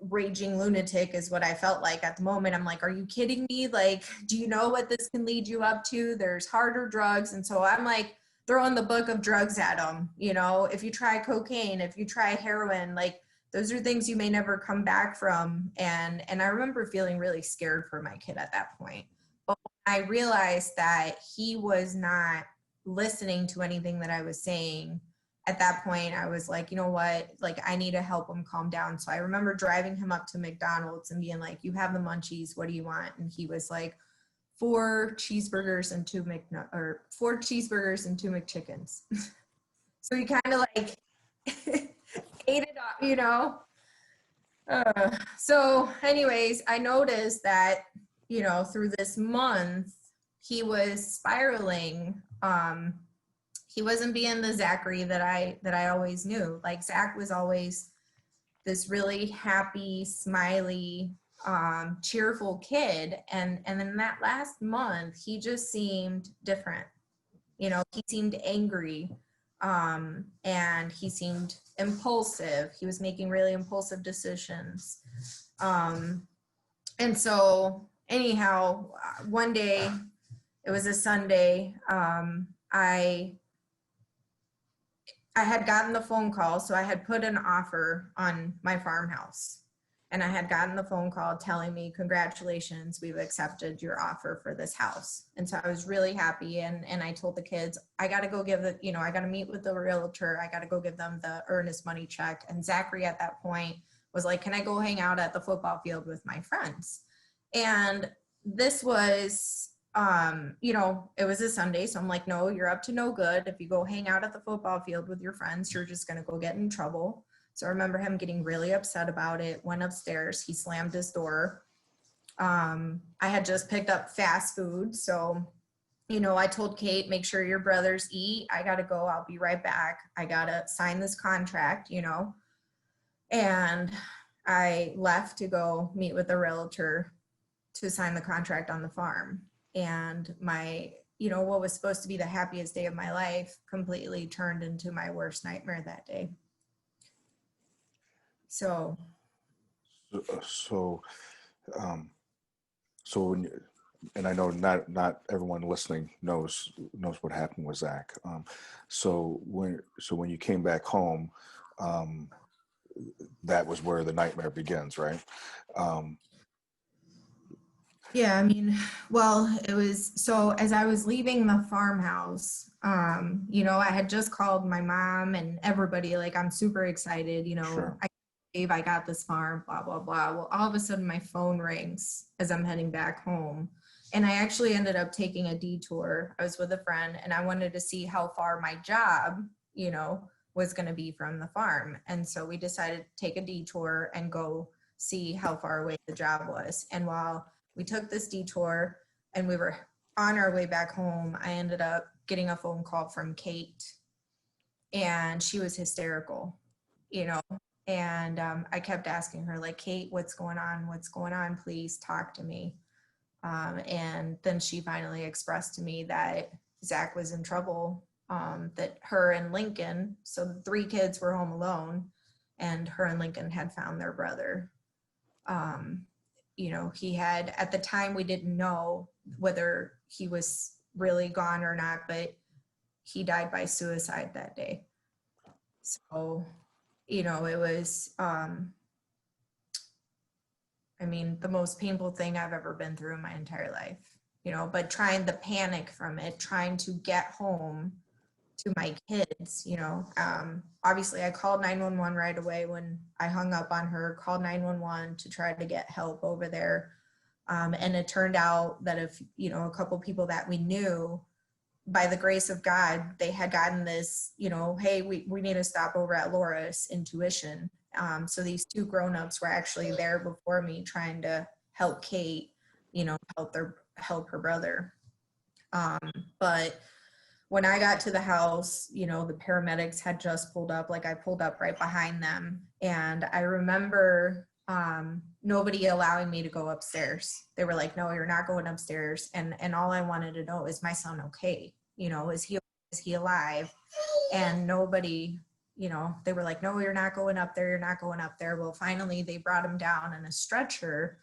raging lunatic is what I felt like at the moment. I'm like, are you kidding me? Like, do you know what this can lead you up to? There's harder drugs. And so I'm like throwing the book of drugs at him. You know, if you try cocaine, if you try heroin, like those are things you may never come back from. And I remember feeling really scared for my kid at that point. But when I realized that he was not listening to anything that I was saying, at that point I was like, you know what, like I need to help him calm down. So I remember driving him up to McDonald's and being like, you have the munchies, what do you want? And he was like, 4 cheeseburgers and 2 McChickens. So he kind of like ate it up, you know. So anyways, I noticed that, you know, through this month he was spiraling. He wasn't being the Zachary that I always knew. Like Zach was always this really happy, smiley, cheerful kid. And then that last month, he just seemed different. You know, he seemed angry. And he seemed impulsive. He was making really impulsive decisions. And so anyhow, one day, it was a Sunday, I had gotten the phone call. So I had put an offer on my farmhouse, and I had gotten the phone call telling me, congratulations, we've accepted your offer for this house. And so I was really happy. And I told the kids, I got to go give it, I got to meet with the realtor. I got to go give them the earnest money check. And Zachary at that point was like, can I go hang out at the football field with my friends? And this was, it was a Sunday. So I'm like, no, you're up to no good. If you go hang out at the football field with your friends, you're just going to go get in trouble. So I remember him getting really upset about it, went upstairs, he slammed his door. I had just picked up fast food. So, I told Kate, make sure your brothers eat. I got to go. I'll be right back. I got to sign this contract, and I left to go meet with the realtor to sign the contract on the farm. And my, what was supposed to be the happiest day of my life completely turned into my worst nightmare that day. So when, and I know not everyone listening knows what happened with Zach. So when you came back home, that was where the nightmare begins, right? yeah, it was, so as I was leaving the farmhouse, I had just called my mom and everybody, like, I'm super excited, Sure. I got this farm, blah, blah, blah. Well, all of a sudden my phone rings as I'm heading back home. And I actually ended up taking a detour. I was with a friend and I wanted to see how far my job, was going to be from the farm. And so we decided to take a detour and go see how far away the job was. And while we took this detour and we were on our way back home, I ended up getting a phone call from Kate, and she was hysterical, and I kept asking her, like, Kate, what's going on? What's going on? Please talk to me. And then she finally expressed to me that Zach was in trouble, that her and Lincoln, so the 3 kids were home alone, and her and Lincoln had found their brother. He had, at the time, we didn't know whether he was really gone or not, but he died by suicide that day. So, it was, the most painful thing I've ever been through in my entire life, but trying the panic from it, trying to get home to my kids, obviously I called 911 right away when I hung up on her, called 911 to try to get help over there. And it turned out that if, a couple people that we knew, by the grace of God, they had gotten this, hey, we need to stop over at Laura's Intuition. So these 2 grownups were actually there before me trying to help Kate, help her brother. But when I got to the house, the paramedics had just pulled up, like I pulled up right behind them. And I remember nobody allowing me to go upstairs. They were like, no, you're not going upstairs. And all I wanted to know, is my son okay? Is he alive? And nobody, they were like, no, you're not going up there. You're not going up there. Well, finally they brought him down in a stretcher.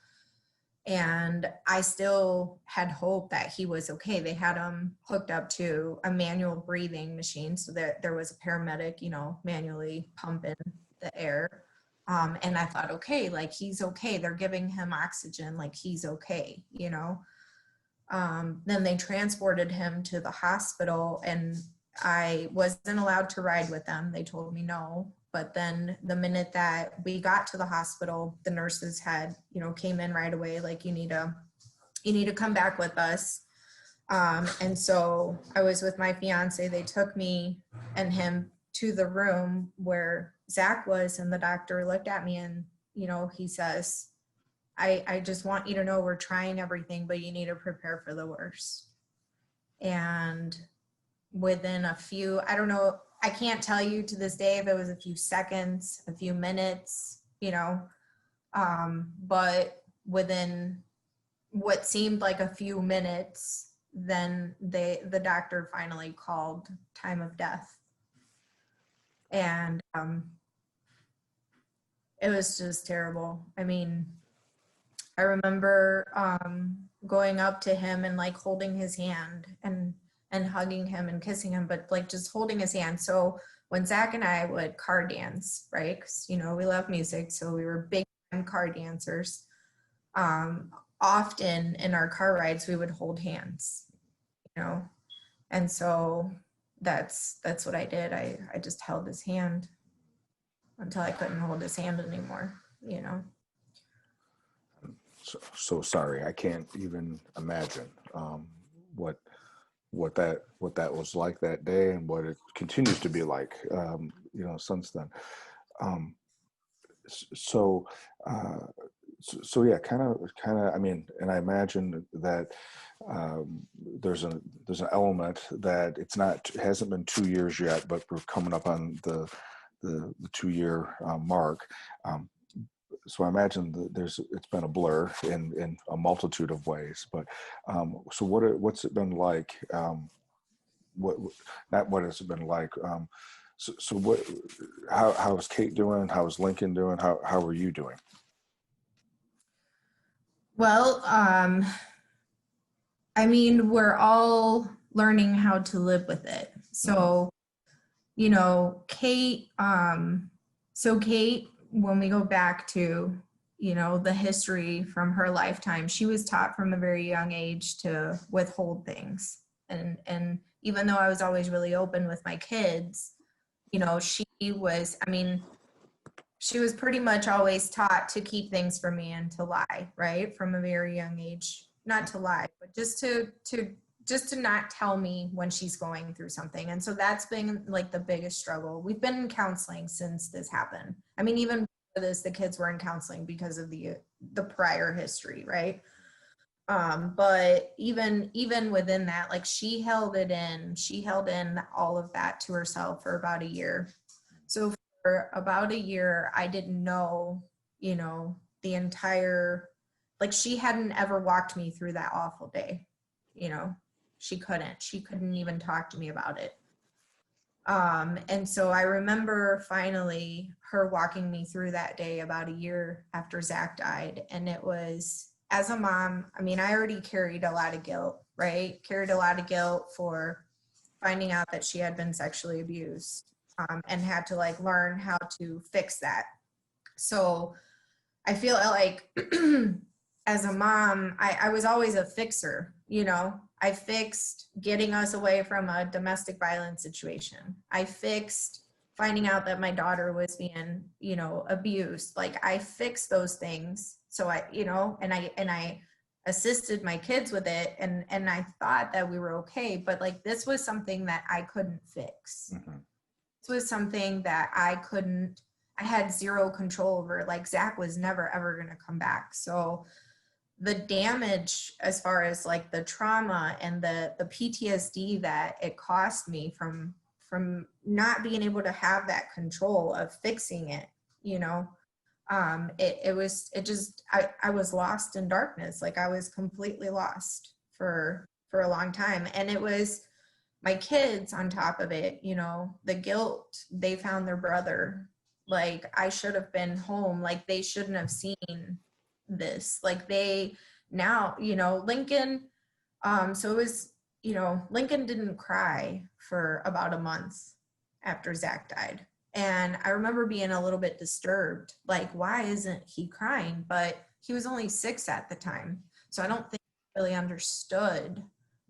And I still had hope that he was okay. They had him hooked up to a manual breathing machine so that there was a paramedic, manually pumping the air. And I thought, okay, like, he's okay. They're giving him oxygen, like, he's okay, Then they transported him to the hospital, and I wasn't allowed to ride with them. They told me no. But then the minute that we got to the hospital, the nurses had, came in right away, like, you need to come back with us. And so I was with my fiance. They took me and him to the room where Zach was, and the doctor looked at me and, he says, I just want you to know we're trying everything, but you need to prepare for the worst. And within a few, I don't know, I can't tell you to this day if it was a few seconds, a few minutes, but within what seemed like a few minutes, then the doctor finally called time of death. And it was just terrible. I mean, I remember going up to him and like holding his hand and hugging him and kissing him, but like just holding his hand. So when Zach and I would car dance, right? Because you know we love music, so we were big time car dancers. Often in our car rides, we would hold hands, you know, and so that's what I did. I just held his hand until I couldn't hold his hand anymore, you know. So sorry, I can't even imagine what that was like that day, and what it continues to be like, since then. Um, so, uh, so yeah, kind of. I mean, and I imagine that there's an element that it hasn't been 2 years yet, but we're coming up on the 2 year mark. So I imagine that it's been a blur in a multitude of ways. But so what's it been like? Not what has it been like? So what? How is Kate doing? How is Lincoln doing? How are you doing? Well, I mean, we're all learning how to live with it. So, you know, Kate, when we go back to, you know, the history from her lifetime, she was taught from a very young age to withhold things. And even though I was always really open with my kids, you know, she was pretty much always taught to keep things from me and to lie, right? From a very young age, not to lie, but just to not tell me when she's going through something. And so that's been like the biggest struggle. We've been in counseling since this happened. I mean, even before this, the kids were in counseling because of the prior history, right? But even within that, like she held in all of that to herself for about a year. So for about a year, I didn't know, you know, the entire, like she hadn't ever walked me through that awful day, you know. She couldn't even talk to me about it. And so I remember finally her walking me through that day about a year after Zach died. And it was, as a mom, I mean, I already carried a lot of guilt, right? Carried a lot of guilt for finding out that she had been sexually abused, and had to like learn how to fix that. So I feel like as a mom, I was always a fixer, you know. I fixed getting us away from a domestic violence situation. I fixed finding out that my daughter was being, you know, abused. Like I fixed those things. So I, you know, and I assisted my kids with it, and I thought that we were okay, but like this was something that I couldn't fix. Mm-hmm. This was something that I had zero control over. Like Zach was never ever going to come back. So the damage, as far as like the trauma and the PTSD that it cost me from not being able to have that control of fixing it, you know, I was lost in darkness. Like I was completely lost for a long time. And it was my kids on top of it, you know, the guilt. They found their brother. Like I should have been home. Like they shouldn't have seen this. Like they now, you know, Lincoln, so it was, you know, Lincoln didn't cry for about a month after Zach died. And I remember being a little bit disturbed, like, why isn't he crying? But he was only 6 at the time. So I don't think he really understood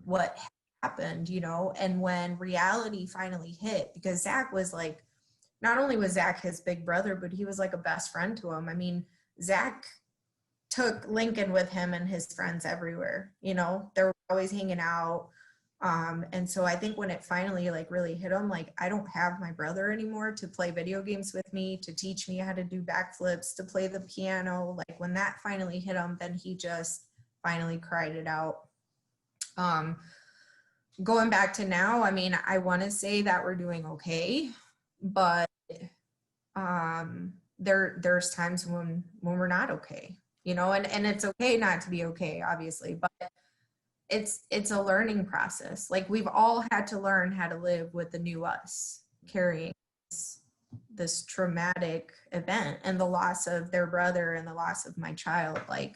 what happened, you know. And when reality finally hit, because Zach was like, not only was Zach his big brother, but he was like a best friend to him. I mean, Zach took Lincoln with him and his friends everywhere, you know, they were always hanging out. And so I think when it finally like really hit him, like I don't have my brother anymore to play video games with me, to teach me how to do backflips, to play the piano. Like when that finally hit him, then he just finally cried it out. Going back to now, I mean, I want to say that we're doing okay, but there's times when we're not okay, you know, and it's okay not to be okay, obviously, but it's a learning process. Like we've all had to learn how to live with the new us carrying this this traumatic event and the loss of their brother and the loss of my child. Like,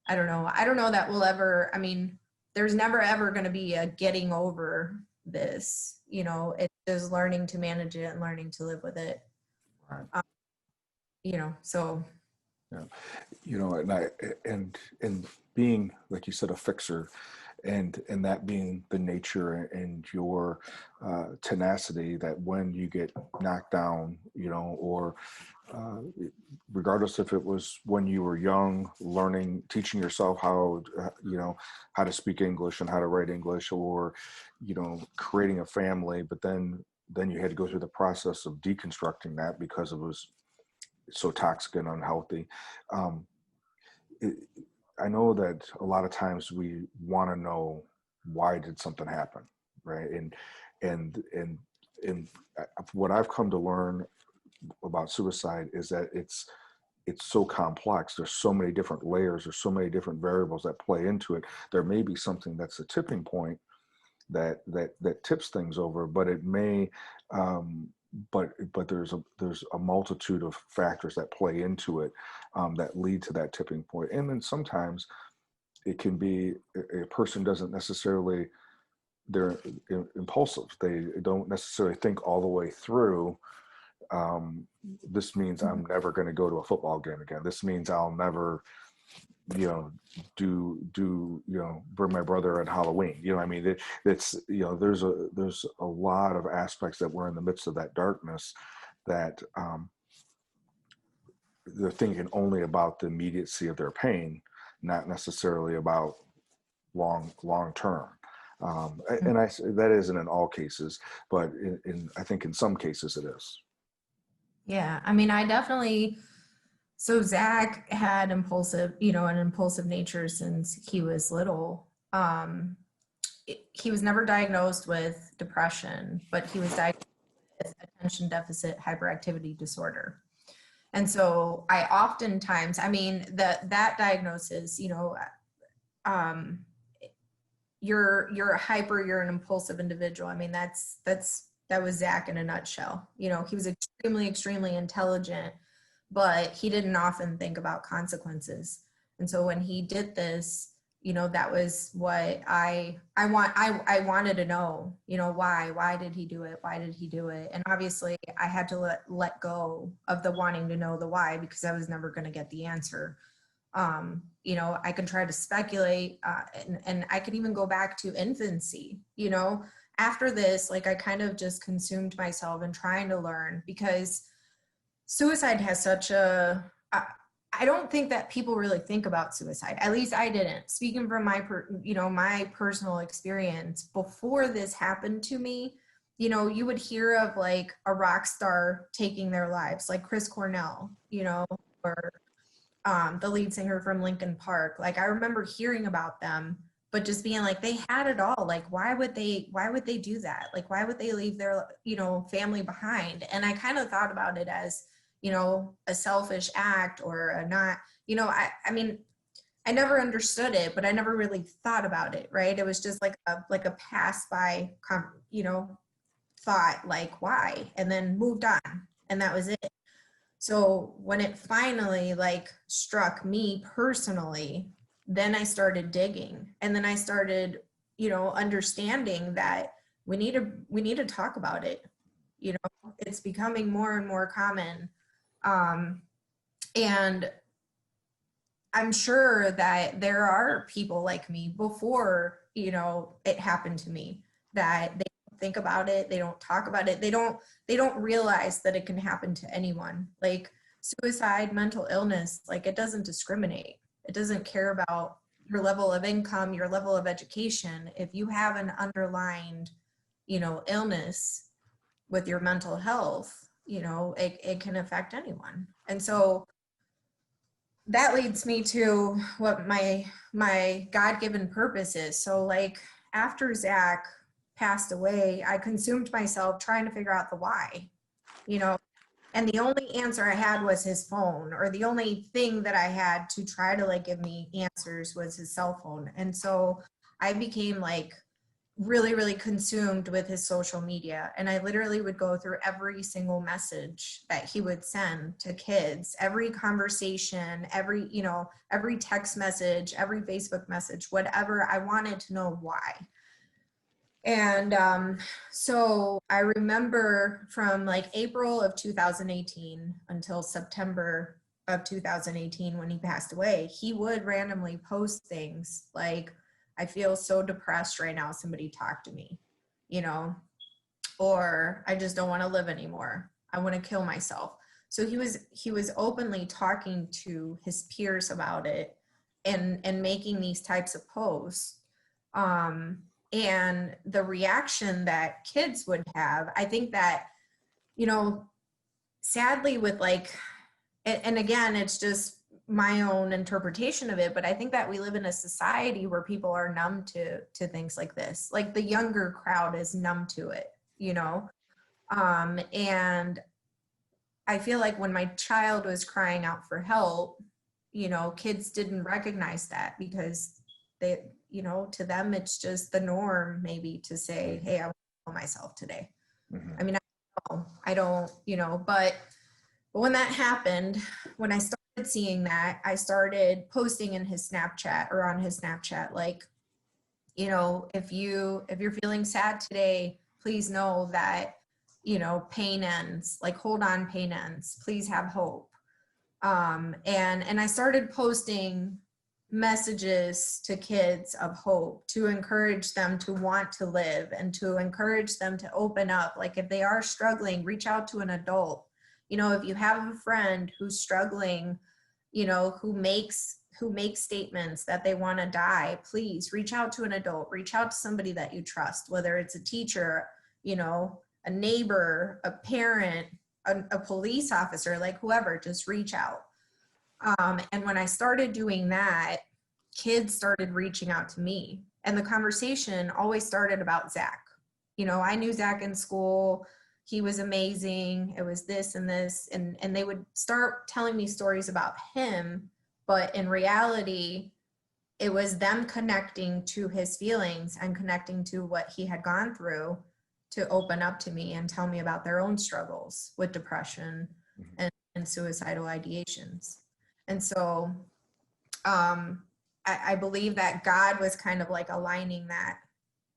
I don't know that we'll ever, I mean, there's never ever going to be a getting over this, you know, it's just learning to manage it and learning to live with it. Right. You know, so. Yeah. You know, and being, like you said, a fixer, and that being the nature and your tenacity, that when you get knocked down, you know, or uh, regardless if it was when you were young, learning, teaching yourself how, you know, how to speak English and how to write English, or, you know, creating a family, but then you had to go through the process of deconstructing that because it was so toxic and unhealthy. Um, it, I know that a lot of times we want to know, why did something happen, right? And and and what I've come to learn about suicide is that it's so complex. There's so many different layers. There's so many different variables that play into it. There may be something that's a tipping point that tips things over, but it may, um, but there's a multitude of factors that play into it, that lead to that tipping point. And then sometimes it can be a person doesn't necessarily, they're impulsive. They don't necessarily think all the way through. This means I'm never going to go to a football game again. This means I'll never, you know, you know, bring my brother on Halloween. You know, I mean, it's, you know, there's a lot of aspects that we're in the midst of that darkness, that they're thinking only about the immediacy of their pain, not necessarily about long term. And that isn't in all cases, but I think in some cases it is. Yeah, I mean, I definitely, so Zach had an impulsive nature since he was little. He was never diagnosed with depression, but he was diagnosed with attention deficit hyperactivity disorder. And so I oftentimes, I mean, that diagnosis, you know, um, you're a hyper, you're an impulsive individual. I mean, that was Zach in a nutshell. You know, he was extremely intelligent, but he didn't often think about consequences. And so when he did this, you know, that was what I wanted to know, you know, why did he do it? Why did he do it? And obviously I had to let go of the wanting to know the why, because I was never going to get the answer. You know, I could try to speculate, and I could even go back to infancy, you know. After this, like, I kind of just consumed myself in trying to learn, because suicide has such a, I don't think that people really think about suicide. At least I didn't. Speaking from my personal experience, before this happened to me, you know, you would hear of like a rock star taking their lives, like Chris Cornell, you know, or the lead singer from Linkin Park. Like, I remember hearing about them, but just being like, they had it all. Like, why would they do that? Like, why would they leave their, you know, family behind? And I kind of thought about it as, you know, a selfish act, or a not, you know, I mean, I never understood it, but I never really thought about it. Right. It was just like a pass by, you know, thought, like, why, and then moved on. And that was it. So when it finally like struck me personally, then I started digging, and then I started, you know, understanding that we need to talk about it. You know, it's becoming more and more common. And I'm sure that there are people like me before, you know, it happened to me, that they don't think about it, they don't talk about it, they don't realize that it can happen to anyone. Like, suicide, mental illness, like, it doesn't discriminate. It doesn't care about your level of income, your level of education. If you have an underlying, you know, illness with your mental health, you know, it can affect anyone. And so that leads me to what my God-given purpose is. So, like, after Zach passed away, I consumed myself trying to figure out the why, you know, and the only answer I had was his phone, or the only thing that I had to try to like give me answers was his cell phone. And so I became like really, really consumed with his social media. And I literally would go through every single message that he would send to kids, every conversation, every text message, every Facebook message, whatever. I wanted to know why. And so I remember from like April of 2018 until September of 2018 when he passed away, he would randomly post things like, I feel so depressed right now, somebody talk to me, you know, or I just don't want to live anymore, I want to kill myself. So he was openly talking to his peers about it and making these types of posts. And the reaction that kids would have, I think that, you know, sadly with like, and again, it's just my own interpretation of it, but I think that we live in a society where people are numb to things like this. Like the younger crowd is numb to it, you know? And I feel like when my child was crying out for help, you know, kids didn't recognize that because they, you know, to them, it's just the norm maybe to say, hey, I want to kill myself today. I mean, I don't, you know, but when that happened, when I started seeing that, I started posting in his Snapchat or on his Snapchat, like, you know, if you're feeling sad today, please know that, you know, pain ends, like hold on, pain ends, please have hope. And I started posting messages to kids of hope to encourage them to want to live and to encourage them to open up. Like if they are struggling, reach out to an adult. You know, if you have a friend who's struggling, you know, who makes statements that they want to die, please reach out to an adult, reach out to somebody that you trust, whether it's a teacher, you know, a neighbor, a parent, a police officer, like whoever, just reach out. And when I started doing that, kids started reaching out to me. And the conversation always started about Zach. You know, I knew Zach in school. He was amazing. It was this and this. And they would start telling me stories about him. But in reality, it was them connecting to his feelings and connecting to what he had gone through to open up to me and tell me about their own struggles with depression and suicidal ideations. And so I believe that God was kind of like aligning that,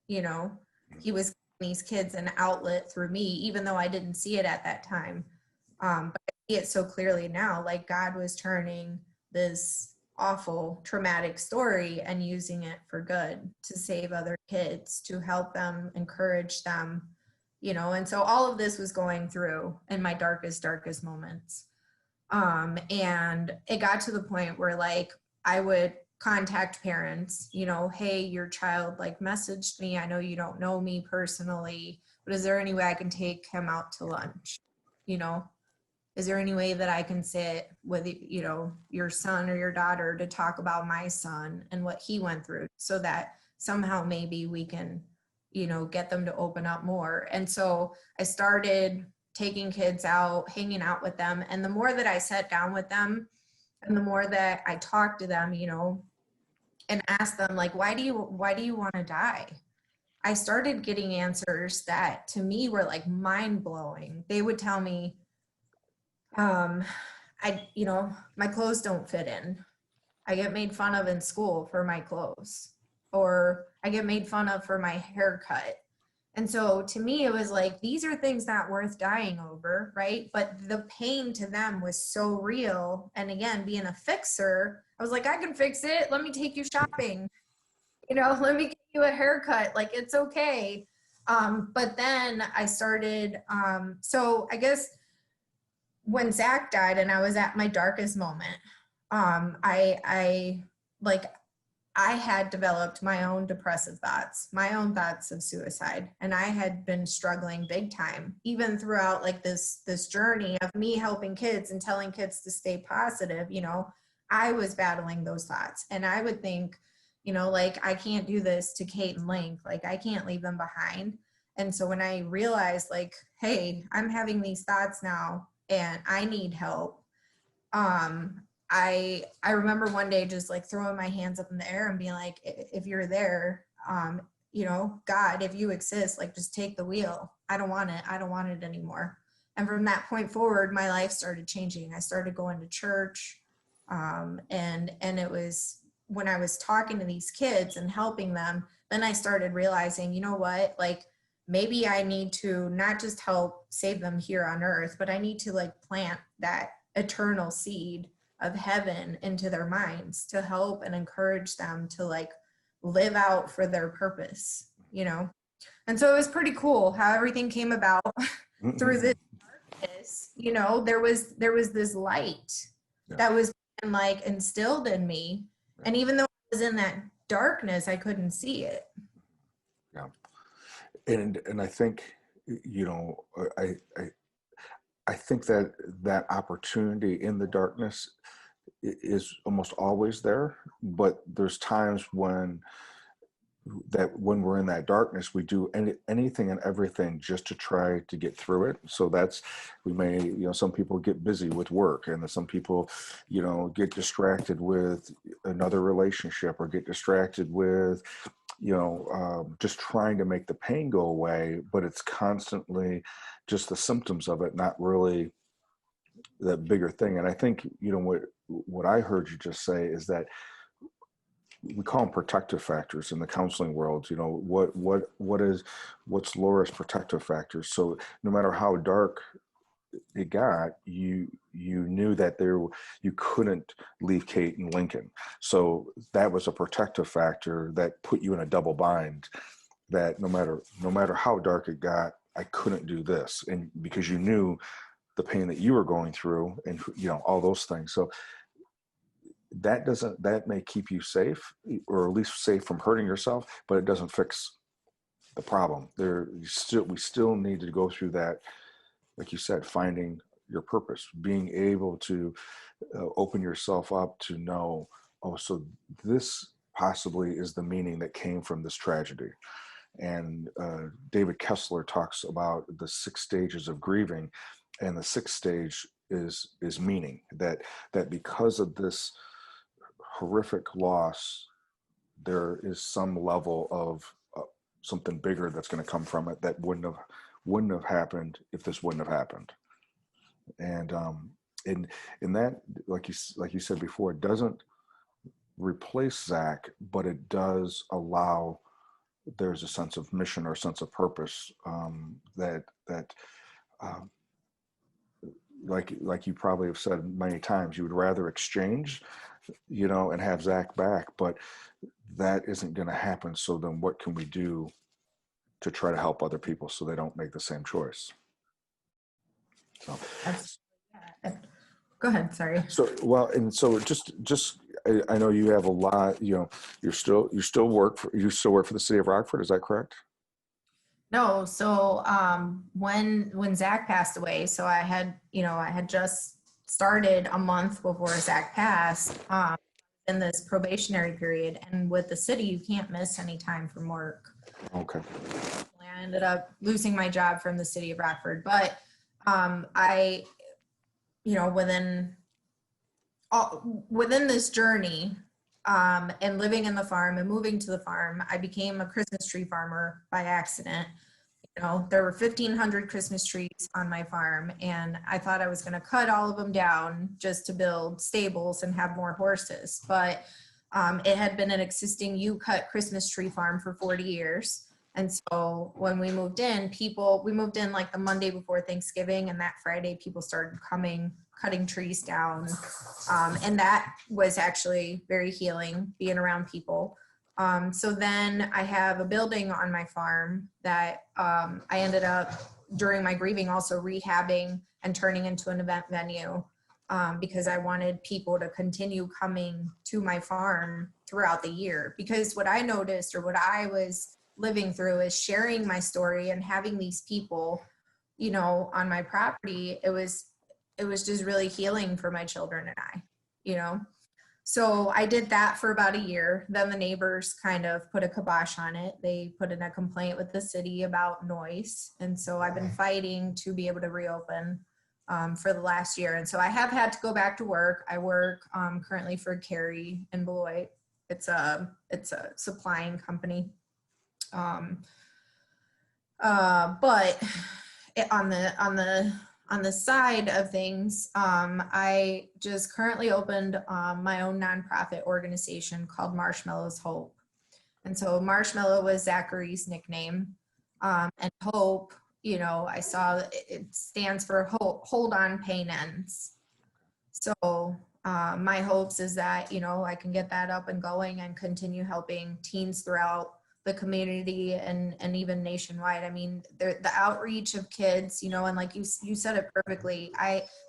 you know, he was giving these kids an outlet through me, even though I didn't see it at that time. But I see it so clearly now, like God was turning this awful, traumatic story and using it for good to save other kids, to help them, encourage them, you know. And so all of this was going through in my darkest moments. And it got to the point where like I would contact parents, you know, hey, your child like messaged me. I know you don't know me personally, but is there any way I can take him out to lunch? You know, is there any way that I can sit with, you know, your son or your daughter to talk about my son and what he went through so that somehow maybe we can, you know, get them to open up more. And so I started taking kids out, hanging out with them. And the more that I sat down with them and the more that I talked to them, you know, and asked them like, why do you want to die? I started getting answers that to me were like mind blowing. They would tell me, you know, my clothes don't fit in. I get made fun of in school for my clothes, or I get made fun of for my haircut. And so to me, it was like, these are things not worth dying over, right? But the pain to them was so real. And again, being a fixer, I was like, I can fix it. Let me take you shopping. You know, let me get you a haircut. Like, it's okay. But then I started, so I guess when Zach died and I was at my darkest moment, I had developed my own depressive thoughts, my own thoughts of suicide. And I had been struggling big time, even throughout like this journey of me helping kids and telling kids to stay positive. You know, I was battling those thoughts and I would think, you know, like, I can't do this to Kate and Link, like I can't leave them behind. And so when I realized like, hey, I'm having these thoughts now and I need help, I remember one day just like throwing my hands up in the air and being like, if you're there, God, if you exist, like, just take the wheel. I don't want it. I don't want it anymore. And from that point forward, my life started changing. I started going to church. And it was when I was talking to these kids and helping them, then I started realizing, you know what, like, maybe I need to not just help save them here on earth, but I need to, like, plant that eternal seed of heaven into their minds to help and encourage them to, like, live out for their purpose. And so it was pretty cool how everything came about through this darkness. There was this light that was like instilled in me. And even though I was in that darkness, I couldn't see it. Yeah. And I think, I I think that that opportunity in the darkness is almost always there, but there's times when we're in that darkness, we do anything and everything just to try to get through it. So that's, we may, some people get busy with work, and some people, get distracted with another relationship, or get distracted with, just trying to make the pain go away, but it's constantly just the symptoms of it, not really that bigger thing. And I think, what I heard you just say is that we call them protective factors in the counseling world. What's Laura's protective factors? So no matter how dark it got, you knew that you couldn't leave Kate and Lincoln. So that was a protective factor that put you in a double bind, that no matter how dark it got, I couldn't do this. And because you knew the pain that you were going through, and all those things. So that may keep you safe, or at least safe from hurting yourself, but it doesn't fix the problem. We still need to go through that, like you said, finding your purpose, being able to open yourself up to know, oh, so this possibly is the meaning that came from this tragedy. And David Kessler talks about the 6 stages of grieving, and the 6th stage is meaning, that because of this horrific loss, there is some level of something bigger that's going to come from it that wouldn't have happened if this wouldn't have happened. And in that, like you said before, it doesn't replace Zach, but it does allow, there's a sense of mission or a sense of purpose, that like you probably have said many times, you would rather exchange, and have Zach back, but that isn't going to happen. So then what can we do to try to help other people so they don't make the same choice? So go ahead. Sorry. So, well, and so just I know you have a lot, you still work for the city of Rockford. Is that correct? No. So when Zach passed away, so I had just started a month before Zach passed, in this probationary period. And with the city, you can't miss any time from work. Okay. I ended up losing my job from the city of Rockford, but I, within this journey, and living in the farm and moving to the farm, I became a Christmas tree farmer by accident. There were 1,500 Christmas trees on my farm, and I thought I was going to cut all of them down just to build stables and have more horses. But it had been an existing U-cut Christmas tree farm for 40 years. And so when we moved in, we moved in like the Monday before Thanksgiving, and that Friday people started coming, cutting trees down. And that was actually very healing, being around people. So then I have a building on my farm that I ended up, during my grieving, also rehabbing and turning into an event venue, because I wanted people to continue coming to my farm throughout the year. Because what I noticed, or what I was living through, is sharing my story and having these people, on my property. It was just really healing for my children and I. So I did that for about a year. Then the neighbors kind of put a kibosh on it. They put in a complaint with the city about noise. And so I've been fighting to be able to reopen for the last year. And so I have had to go back to work. I work currently for Carey in Beloit. It's a supplying company. But on the side of things, I just currently opened my own nonprofit organization called Marshmallow's Hope. And so Marshmallow was Zachary's nickname. And Hope, you know, I saw it stands for hold on, pain ends. So my hopes is that, you know, I can get that up and going and continue helping teens throughout the community and even nationwide. I mean, the outreach of kids, you know, and like you said it perfectly.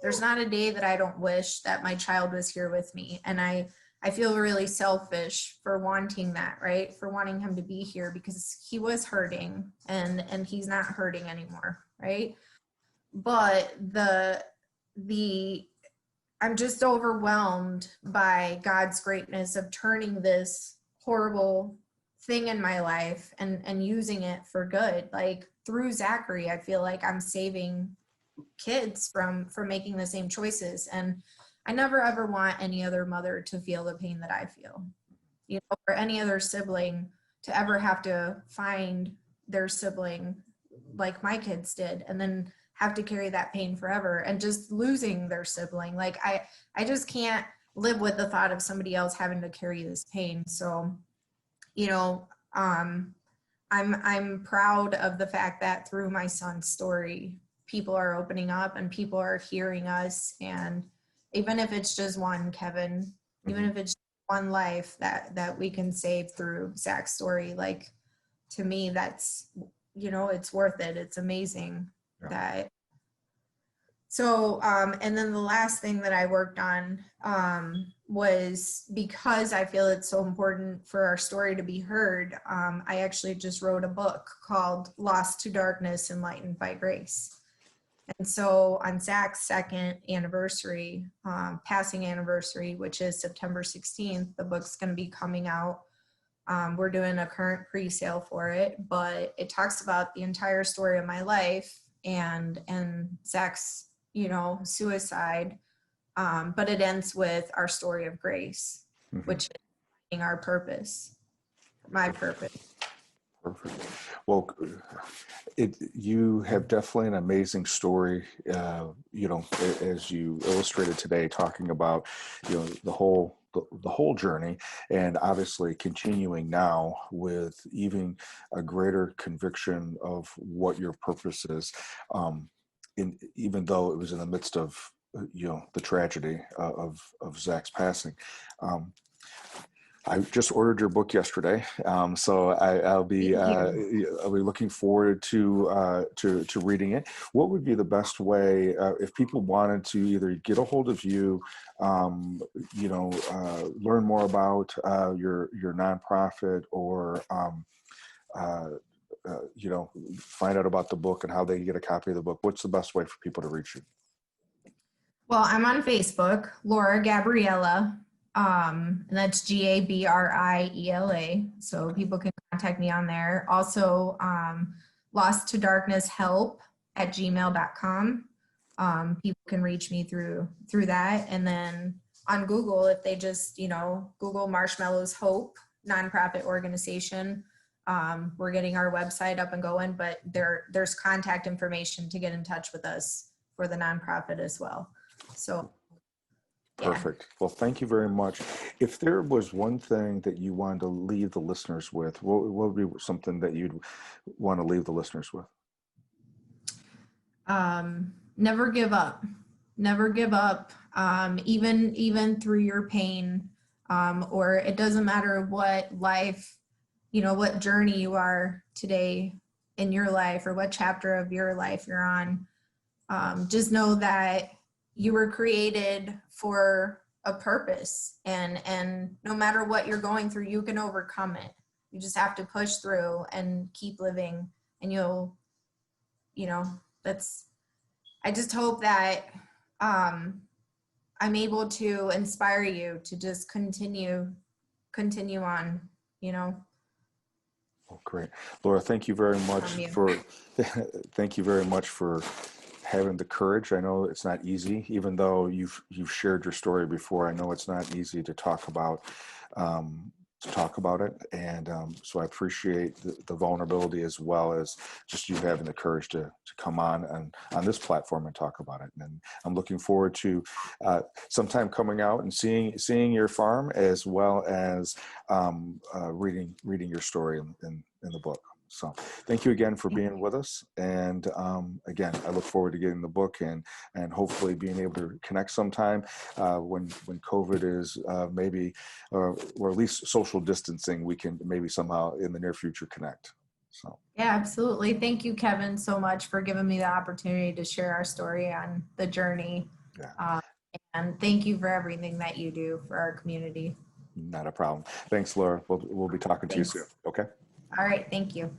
There's not a day that I don't wish that my child was here with me. And I feel really selfish for wanting that, right? For wanting him to be here because he was hurting and he's not hurting anymore, right? But I'm just overwhelmed by God's greatness of turning this horrible thing in my life and using it for good. Like through Zachary, I feel like I'm saving kids from making the same choices. And I never ever want any other mother to feel the pain that I feel, you know, or any other sibling to ever have to find their sibling like my kids did and then have to carry that pain forever and just losing their sibling. Like I just can't live with the thought of somebody else having to carry this pain. So, you know, I'm proud of the fact that through my son's story, people are opening up and people are hearing us. And even if it's just one, Kevin, even if it's one life that we can save through Zach's story, like to me, that's, you know, it's worth it. It's amazing. Yeah. So, and then the last thing that I worked on was because I feel it's so important for our story to be heard. I actually just wrote a book called Lost to Darkness, Enlightened by Grace. And so on Zach's second anniversary, passing anniversary, which is September 16th, the book's going to be coming out. We're doing a current pre-sale for it, but it talks about the entire story of my life and Zach's, you know, suicide. But it ends with our story of grace, which is our purpose, my purpose. Perfect. Well, you have definitely an amazing story, you know, as you illustrated today, talking about, you know, the whole journey, and obviously continuing now with even a greater conviction of what your purpose is, even though it was in the midst of, you know, the tragedy of Zach's passing. I just ordered your book yesterday, so I'll be looking forward to reading it. What would be the best way if people wanted to either get a hold of you, you know, learn more about your nonprofit, or you know, find out about the book and how they can get a copy of the book? What's the best way for people to reach you? Well, I'm on Facebook, Laura Gabriela. And that's Gabriela. So people can contact me on there. Also, lost to darkness help at gmail.com. People can reach me through that. And then on Google, if they just, you know, Google Marshmallow's Hope nonprofit organization, we're getting our website up and going, but there's contact information to get in touch with us for the nonprofit as well. So perfect. Well, thank you very much. If there was one thing that you wanted to leave the listeners with, what would be something that you'd want to leave the listeners with? Never give up. Never give up. Even through your pain, or it doesn't matter what life, you know, what journey you are today in your life or what chapter of your life you're on. Just know that you were created for a purpose, and no matter what you're going through, you can overcome it. You just have to push through and keep living, and you'll, you know, I just hope that I'm able to inspire you to just continue on, you know. Oh, great. Laura, thank you very much thank you very much for having the courage. I know it's not easy, even though you've shared your story before. I know it's not easy to talk about, talk about it. And so I appreciate the vulnerability, as well as just you having the courage to come on this platform and talk about it. And I'm looking forward to sometime coming out and seeing your farm, as well as reading your story in the book. So thank you again for being with us. And again, I look forward to getting the book and hopefully being able to connect sometime when COVID is maybe, or at least social distancing, we can maybe somehow in the near future connect. So. Yeah, absolutely. Thank you, Kevin, so much for giving me the opportunity to share our story on the journey. Yeah. And thank you for everything that you do for our community. Not a problem. Thanks, Laura. We'll be talking to you soon. Okay. All right. Thank you.